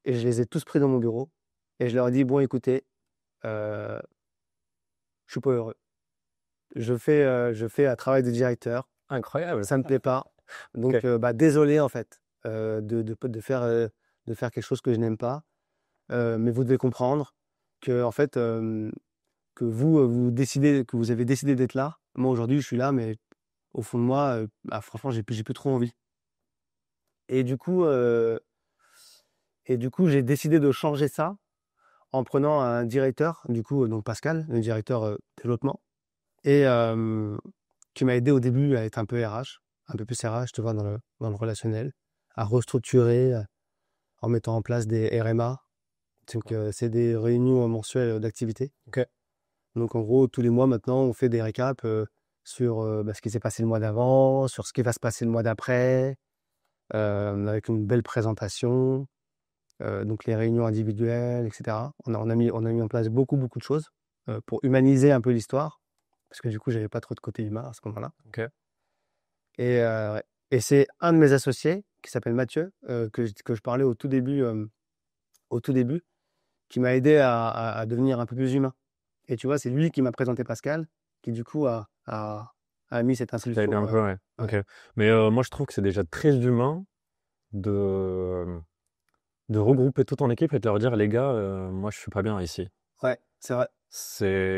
Et je les ai tous pris dans mon bureau. Et je leur ai dit, bon, écoutez, euh, je suis pas heureux. Je fais un travail de directeur. Incroyable. Ça me plaît pas. Donc, Ok. désolé, en fait, de faire quelque chose que je n'aime pas. Mais vous devez comprendre que, en fait, que que vous avez décidé d'être là. Moi, aujourd'hui, je suis là, mais au fond de moi, franchement, j'ai plus trop envie. Et du coup, j'ai décidé de changer ça en prenant un directeur, du coup, donc Pascal, le directeur développement, et qui m'a aidé au début à être un peu RH, un peu plus RH, tu vois, dans le relationnel, à restructurer en mettant en place des RMA. Donc, c'est des réunions mensuelles d'activité. Ok. Donc, en gros, tous les mois maintenant, on fait des récaps sur ce qui s'est passé le mois d'avant, sur ce qui va se passer le mois d'après, avec une belle présentation. Donc les réunions individuelles, etc. On a mis en place beaucoup, beaucoup de choses pour humaniser un peu l'histoire, parce que du coup, j'avais pas trop de côté humain à ce moment-là. Ok. Ouais. Et c'est un de mes associés, qui s'appelle Mathieu, que je parlais au tout début, qui m'a aidé à devenir un peu plus humain. Et tu vois, c'est lui qui m'a présenté Pascal, qui du coup a mis cette Ça t'a aidé impulsion. un peu, ouais. Ouais. Ok. Mais moi, je trouve que c'est déjà très humain de, de regrouper toute ton équipe et de leur dire, les gars, moi, je suis pas bien ici. Ouais, c'est vrai.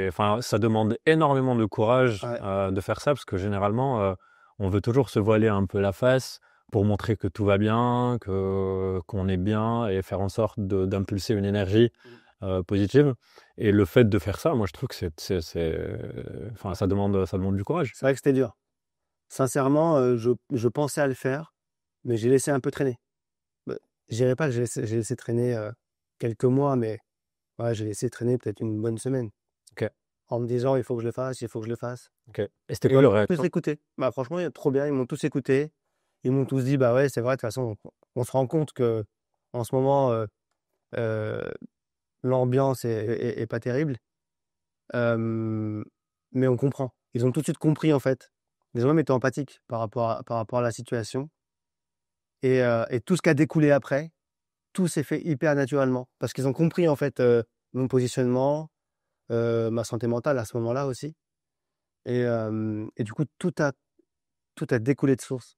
Enfin, ça demande énormément de courage Ouais. de faire ça parce que généralement, on veut toujours se voiler un peu la face pour montrer que tout va bien, qu'on est bien et faire en sorte d'impulser une énergie positive. Et le fait de faire ça, moi, je trouve que enfin, ça demande du courage. C'est vrai que c'était dur. Sincèrement, je pensais à le faire, mais j'ai laissé un peu traîner. Bah, je dirais pas que j'ai laissé traîner quelques mois, mais ouais, j'ai laissé traîner peut-être une bonne semaine. Ok, En me disant, il faut que je le fasse, il faut que je le fasse. ok. Et c'était Et quoi ils leur m'ont tous réaction? écouté. Bah, franchement, trop bien, ils m'ont tous écouté. Ils m'ont tous dit, bah ouais, c'est vrai, de toute façon, on se rend compte que en ce moment, euh, l'ambiance est pas terrible. Euh, mais on comprend. Ils ont tout de suite compris, en fait. Ils ont même été empathiques par rapport à la situation. Et tout ce qui a découlé après, tout s'est fait hyper naturellement. Parce qu'ils ont compris, en fait, mon positionnement, ma santé mentale à ce moment-là aussi. Et du coup, tout a découlé de source.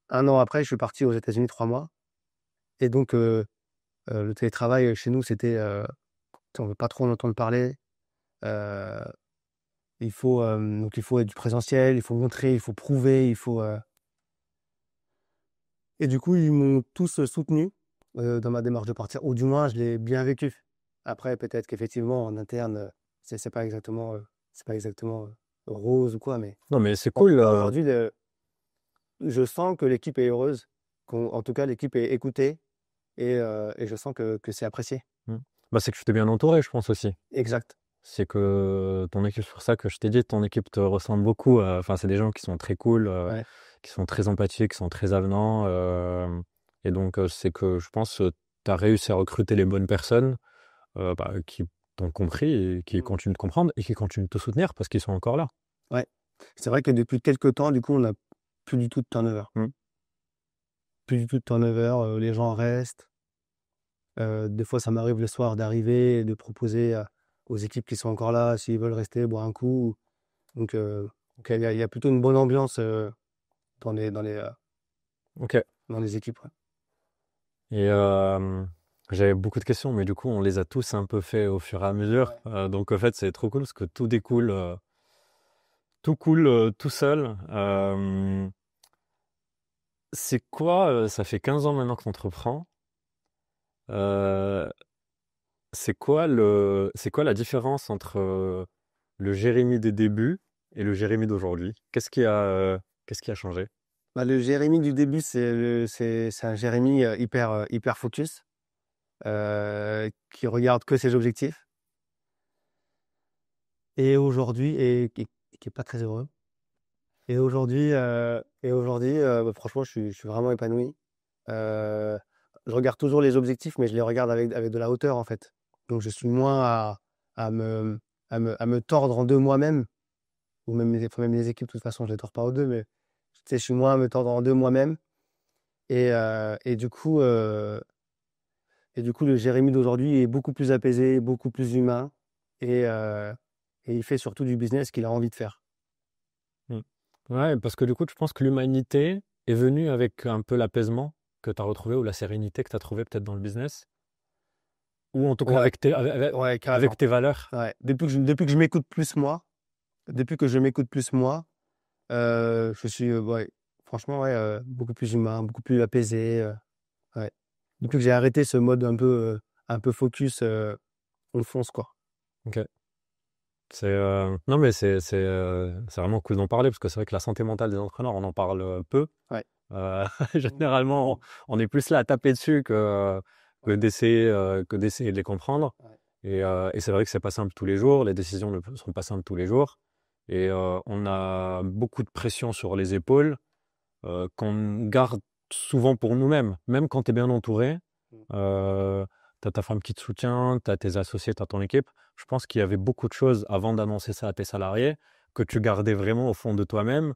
Un an après, je suis parti aux États-Unis 3 mois. Et donc, le télétravail chez nous, c'était, on veut pas trop en entendre parler. Euh, donc il faut être du présentiel, il faut montrer, il faut prouver, il faut. Et du coup, ils m'ont tous soutenu dans ma démarche de partir, ou du moins, je l'ai bien vécu. Après, peut-être qu'effectivement, en interne, c'est c'est pas exactement rose ou quoi, mais Non, mais c'est cool. aujourd'hui, je sens que l'équipe est heureuse, en tout cas, l'équipe est écoutée, et je sens que c'est apprécié. Bah, c'est que tu t'es bien entouré, je pense aussi. Exact. C'est que ton équipe, c'est pour ça que je t'ai dit, ton équipe te ressemble beaucoup. Enfin, c'est des gens qui sont très cool, Ouais. qui sont très empathiques, qui sont très avenants. Et donc, c'est que je pense que tu as réussi à recruter les bonnes personnes bah, qui t'ont compris et qui Mm. continuent de comprendre et qui continuent de te soutenir parce qu'ils sont encore là. Ouais. C'est vrai que depuis quelques temps, du coup, on n'a plus du tout de turnover. Mm. Plus du tout de turnover, les gens restent. Des fois, ça m'arrive le soir d'arriver et de proposer aux équipes qui sont encore là, s'ils veulent rester, boire un coup. Donc, il y a plutôt une bonne ambiance dans Ok. dans les équipes. Ouais. Et j'avais beaucoup de questions, mais du coup, on les a tous un peu fait au fur et à mesure. Ouais. Donc, en fait, c'est trop cool parce que tout découle, tout coule tout seul. C'est quoi, ça fait 15 ans maintenant que tu entreprends. Euh, c'est quoi la différence entre le Jérémy des débuts et le Jérémy d'aujourd'hui? Qu'est-ce qui a changé? Bah, le Jérémy du début, c'est un Jérémy hyper focus, qui regarde que ses objectifs. Et aujourd'hui, et qui est pas très heureux. Et aujourd'hui, bah, franchement, je suis vraiment épanoui. Euh, je regarde toujours les objectifs, mais je les regarde avec de la hauteur, en fait. Donc, je suis moins à me, à me tordre en deux moi-même, ou même les équipes, de toute façon, je les tords pas aux deux, mais tu sais, je suis moins à me tordre en deux moi-même. Et du coup, le Jérémy d'aujourd'hui est beaucoup plus apaisé, beaucoup plus humain, et, euh, et il fait surtout du business qu'il a envie de faire. Mm. Ouais, parce que du coup, je pense que l'humanité est venue avec un peu l'apaisement que tu as retrouvé ou la sérénité que tu as trouvé peut-être dans le business, ou en tout cas Ouais, ouais, avec carrément. tes valeurs. Ouais. Depuis que je m'écoute plus moi, depuis que je m'écoute plus moi, je suis, ouais, franchement, ouais, beaucoup plus humain, beaucoup plus apaisé. Ouais. Depuis que j'ai arrêté ce mode un peu focus, on fonce, quoi. Ok. Non, mais c'est vraiment cool d'en parler parce que c'est vrai que la santé mentale des entrepreneurs, on en parle peu. Ouais. Généralement, on est plus là à taper dessus Ouais. que d'essayer de les comprendre. Ouais. Et c'est vrai que c'est pas simple tous les jours, les décisions ne sont pas simples tous les jours. Et on a beaucoup de pression sur les épaules qu'on garde souvent pour nous-mêmes. Même quand tu es bien entouré, Mm. tu as ta femme qui te soutient, tu as tes associés, tu as ton équipe. Je pense qu'il y avait beaucoup de choses avant d'annoncer ça à tes salariés que tu gardais vraiment au fond de toi-même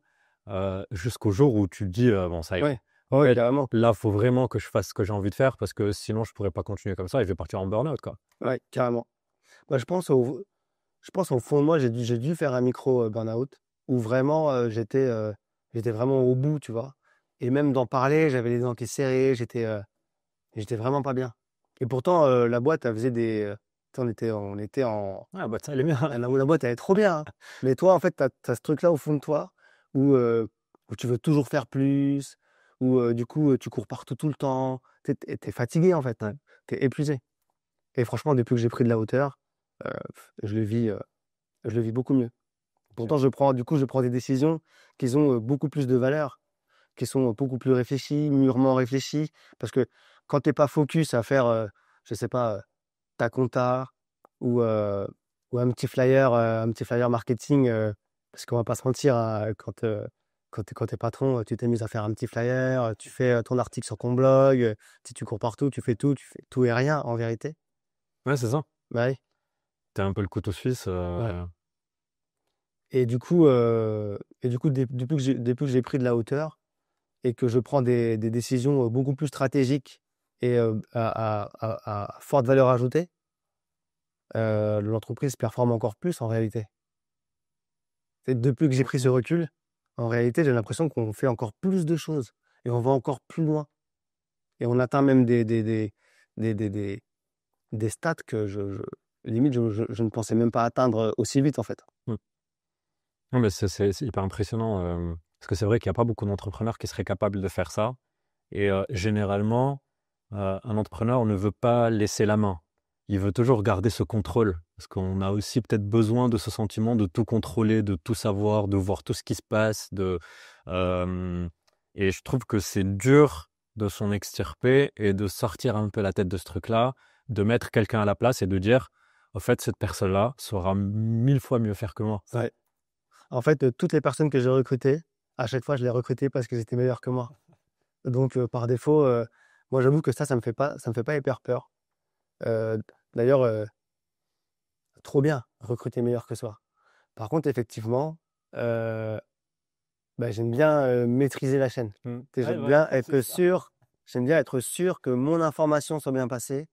jusqu'au jour où tu te dis, bon, ça y est, Ouais. en Ouais, fait, carrément. là, il faut vraiment que je fasse ce que j'ai envie de faire parce que sinon, je pourrais pas continuer comme ça et je vais partir en burn-out, quoi. Ouais, carrément. Bah, je pense au fond de moi, j'ai dû faire un micro burn-out où vraiment j'étais vraiment au bout, tu vois. Et même d'en parler, j'avais les dents qui serraient, j'étais vraiment pas bien. Et pourtant, la boîte, elle faisait tu sais, on était en. Ah, bah, ça, elle est bien. La boîte, elle est trop bien, hein. Mais toi, en fait, t'as ce truc-là au fond de toi où tu veux toujours faire plus, où du coup, tu cours partout tout le temps. T'es fatigué, en fait. Ouais. T'es épuisé. Et franchement, depuis que j'ai pris de la hauteur, je le vis beaucoup mieux. Pourtant, je prends des décisions qui ont beaucoup plus de valeur, qui sont beaucoup plus réfléchies, mûrement réfléchies. Parce que quand tu n'es pas focus à faire, je sais pas, ta compta ou, ou un petit flyer marketing, parce qu'on va pas se mentir, hein, quand t'es patron, tu t'amuses à faire un petit flyer, tu fais ton article sur ton blog, tu cours partout, tu fais tout et rien en vérité. Ouais, c'est ça. Bah oui. T'es un peu le couteau suisse. Ouais. Et du coup, depuis que j'ai pris de la hauteur et que je prends des décisions beaucoup plus stratégiques et à forte valeur ajoutée, l'entreprise performe encore plus en réalité. Depuis que j'ai pris ce recul, en réalité, j'ai l'impression qu'on fait encore plus de choses et on va encore plus loin. Et on atteint même des, des, des, des stats que limite, je ne pensais même pas atteindre aussi vite en fait. Mm. Non, mais c'est hyper impressionnant. Parce que c'est vrai qu'il n'y a pas beaucoup d'entrepreneurs qui seraient capables de faire ça. Et généralement, un entrepreneur ne veut pas laisser la main. Il veut toujours garder ce contrôle. Parce qu'on a aussi peut-être besoin de ce sentiment de tout contrôler, de tout savoir, de voir tout ce qui se passe. Et je trouve que c'est dur de s'en extirper et de sortir un peu la tête de ce truc-là, de mettre quelqu'un à la place et de dire, en fait, cette personne-là saura 1000 fois mieux faire que moi. Ouais. En fait, toutes les personnes que j'ai recrutées, à chaque fois, je les recrutais parce qu'elles étaient meilleures que moi. Donc, par défaut, moi, j'avoue que ça me fait pas hyper peur. D'ailleurs, trop bien, recruter meilleur que soi. Par contre, effectivement, bah, j'aime bien maîtriser la chaîne. Mm. Tu sais, Ouais, ouais, c'est ça. j'aime bien être sûr que mon information soit bien passée,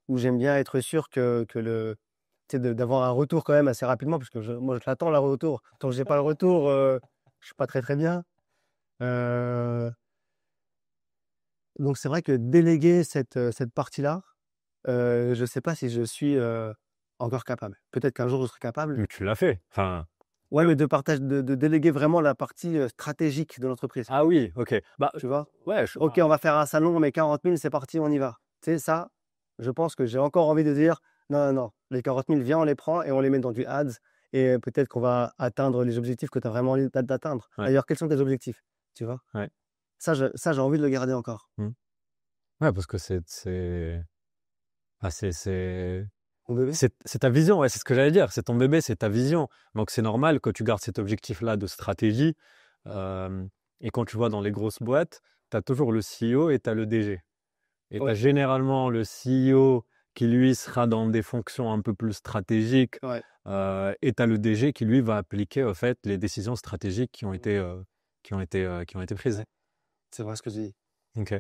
ou j'aime bien être sûr tu sais, d'avoir un retour quand même assez rapidement, parce que moi, je l'attends, le retour. Tant que j'ai pas le retour, je suis pas très très bien. Euh, donc, c'est vrai que déléguer cette partie-là, je sais pas si je suis encore capable. Peut-être qu'un jour, je serai capable. Mais tu l'as fait. Enfin, Ouais, mais de déléguer vraiment la partie stratégique de l'entreprise. ah oui, ok. Bah, Tu vois? ouais, OK, on va faire un salon, mais 40 000, c'est parti, on y va. Tu sais, ça, je pense que j'ai encore envie de dire: «Non, non, non, les 40 000, viens, on les prend et on les met dans du ads et peut-être qu'on va atteindre les objectifs que tu as vraiment envie d'atteindre». ouais, D'ailleurs, quels sont tes objectifs? Tu vois? ouais. Ça, j'ai envie de le garder encore. Mm. Ouais, parce que ah, Mon bébé? c'est ta vision, ouais, c'est ce que j'allais dire. C'est ton bébé, c'est ta vision. Donc c'est normal que tu gardes cet objectif-là de stratégie. Euh, et quand tu vois dans les grosses boîtes, tu as toujours le CEO et tu as le DG. Et tu as Ouais, généralement le CEO qui, lui, sera dans des fonctions un peu plus stratégiques. ouais, Et tu as le DG qui, lui, va appliquer, en fait, les décisions stratégiques qui ont été prises. ouais, c'est vrai ce que tu dis. Ok.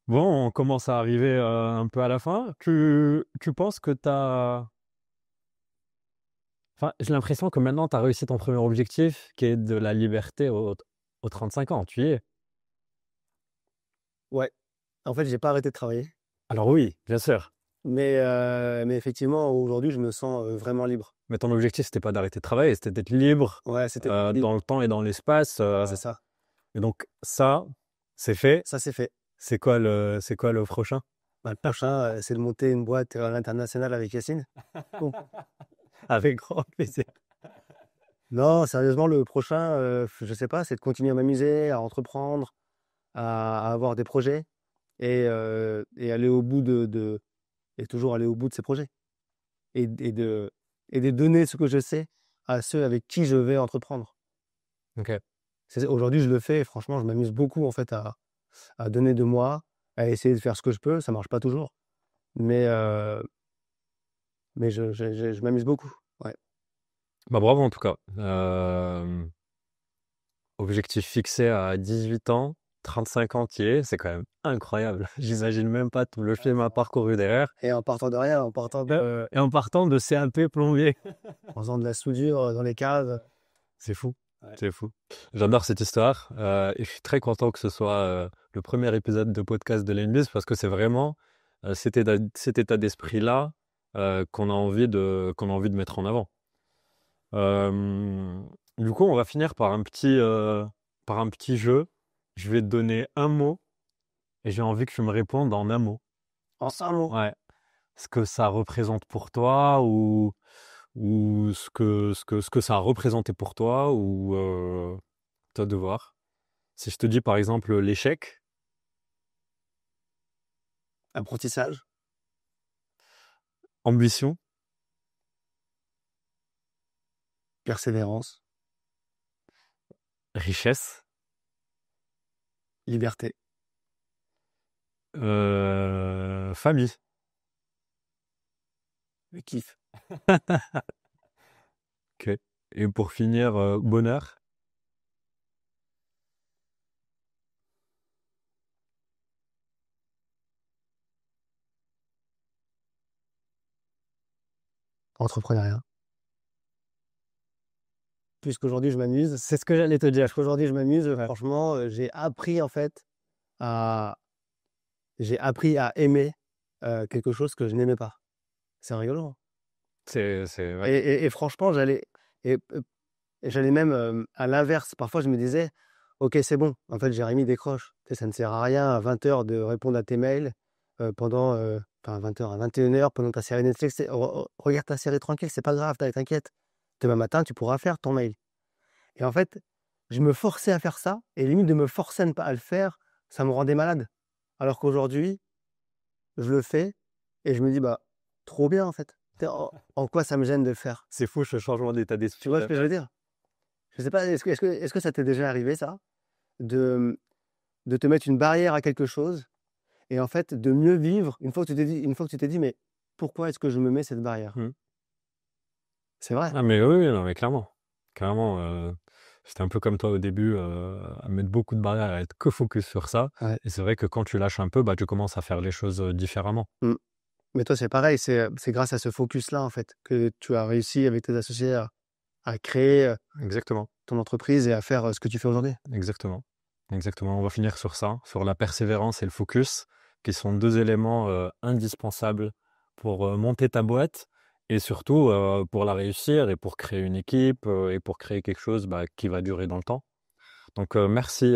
Bon, on commence à arriver un peu à la fin. Tu penses que tu as... Enfin, j'ai l'impression que maintenant, tu as réussi ton premier objectif, qui est de la liberté aux 35 ans. Tu y es. Ouais, en fait, j'ai pas arrêté de travailler, Alors oui, bien sûr. mais effectivement, aujourd'hui, je me sens vraiment libre. Mais ton objectif, c'était pas d'arrêter de travailler, c'était d'être libre Ouais, c'était libre. dans le temps et dans l'espace. C'est ça. Et donc, ça, c'est fait. Ça, c'est fait. C'est quoi le prochain? Bah, le prochain, c'est de monter une boîte à l'international avec Yacine. Bon. Avec grand plaisir. Non, sérieusement, le prochain, je sais pas, c'est de continuer à m'amuser, à entreprendre, à avoir des projets et aller au bout et toujours aller au bout de ces projets. Et de donner ce que je sais à ceux avec qui je vais entreprendre. Ok. Aujourd'hui, je le fais et franchement, je m'amuse beaucoup en fait à donner de moi, à essayer de faire ce que je peux. Ça marche pas toujours, mais, je m'amuse beaucoup. Ouais. Bah bravo en tout cas. Objectif fixé à 18 ans, 35 ans, tu y es, c'est quand même incroyable. J'imagine même pas tout le chemin parcouru derrière. Et en partant de rien, Et en partant de CAP plombier. en faisant de la soudure dans les caves. C'est fou, Ouais. c'est fou. J'adore cette histoire et je suis très content que ce soit le premier épisode de podcast de l'Enbis parce que c'est vraiment cet état d'esprit-là qu'on a envie de mettre en avant. Euh, du coup, on va finir par un petit jeu. Je vais te donner un mot et j'ai envie que tu me répondes en un mot. En 100 mots. Ouais. ce que ça représente pour toi ou ce que ça a représenté pour toi ou toi de voir. Si je te dis par exemple l'échec, Apprentissage, ambition, persévérance, richesse, liberté, famille. kiff, Ok. Et pour finir, bonheur. entrepreneuriat. Puisqu'aujourd'hui je m'amuse, c'est ce que j'allais te dire. Qu'aujourd'hui je m'amuse, franchement, à, j'ai appris à aimer quelque chose que je n'aimais pas. C'est rigolo, hein. Ouais. Et franchement, et, et j'allais même à l'inverse. Parfois, je me disais, ok, c'est bon. En fait, Jérémy décroche. Tu sais, ça ne sert à rien à 20 heures de répondre à tes mails enfin 20 heures, à 21 heures pendant ta série Netflix. Regarde ta série tranquille, c'est pas grave, t'inquiète. Demain matin, tu pourras faire ton mail. Et en fait, je me forçais à faire ça, et limite de me forcer à ne pas à le faire, ça me rendait malade. Alors qu'aujourd'hui, je le fais et je me dis, bah, trop bien en fait. En quoi ça me gêne de le faire? C'est fou ce changement d'état Tu d'esprit. vois ce que je veux dire? Je sais pas, est-ce que ça t'est déjà arrivé ça? De, de te mettre une barrière à quelque chose et en fait de mieux vivre une fois que tu t'es dit, mais pourquoi est-ce que je me mets cette barrière? Hmm. C'est vrai. Ah mais oui, oui, non mais clairement. Clairement, j'étais un peu comme toi au début, à mettre beaucoup de barrières, à être que focus sur ça. Ouais. Et c'est vrai que quand tu lâches un peu, bah, tu commences à faire les choses différemment. Mm. Mais toi, c'est pareil, c'est grâce à ce focus-là, en fait, que tu as réussi avec tes associés à créer Exactement, ton entreprise et à faire ce que tu fais aujourd'hui. exactement, exactement. On va finir sur ça, sur la persévérance et le focus, qui sont 2 éléments, indispensables pour, monter ta boîte et surtout, pour la réussir et pour créer une équipe, et pour créer quelque chose, bah, qui va durer dans le temps. Donc, merci,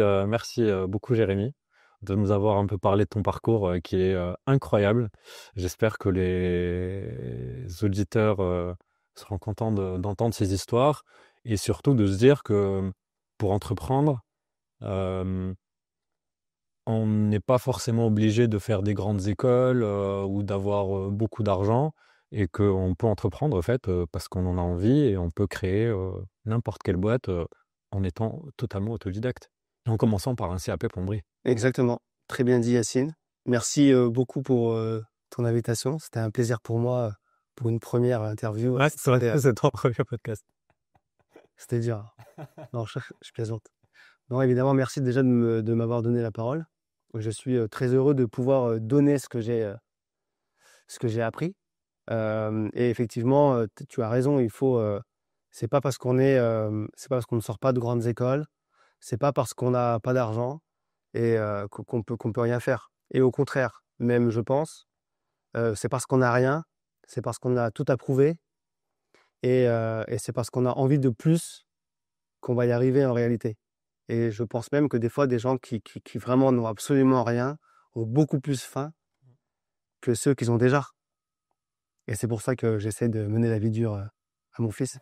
beaucoup Jérémy, de nous avoir un peu parlé de ton parcours, qui est, incroyable. J'espère que les auditeurs, seront contents d'entendre ces histoires et surtout de se dire que, pour entreprendre, hem, on n'est pas forcément obligé de faire des grandes écoles, ou d'avoir, beaucoup d'argent et qu'on peut entreprendre en fait, parce qu'on en a envie et on peut créer, n'importe quelle boîte, en étant totalement autodidacte. En commençant par un CAP plomberie. Exactement. Très bien dit, Yacine. Merci beaucoup pour ton invitation. C'était un plaisir pour moi pour une première interview. Ouais, c'est vrai, c'est ton premier podcast. C'était dur. Non, je plaisante. Non, évidemment, merci déjà de m'avoir donné la parole. Je suis très heureux de pouvoir donner ce que j'ai appris. Et effectivement, tu as raison, c'est pas parce c'est pas parce qu'on ne sort pas de grandes écoles, c'est pas parce qu'on n'a pas d'argent et qu'on peut rien faire. Et au contraire, même je pense, c'est parce qu'on n'a rien, c'est parce qu'on a tout à prouver et c'est parce qu'on a envie de plus qu'on va y arriver en réalité. Et je pense même que des fois, des gens qui vraiment n'ont absolument rien ont beaucoup plus faim que ceux qui ont déjà. Et c'est pour ça que j'essaie de mener la vie dure à mon fils.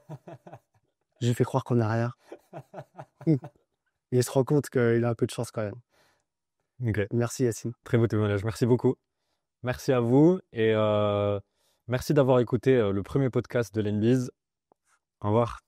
Je lui fais croire qu'on n'a rien. Et il se rend compte qu'il a un peu de chance quand même. OK, Merci Yacine. très beau témoignage. Merci beaucoup. Merci à vous et merci d'avoir écouté, le premier podcast de l'Enbiz. Au revoir.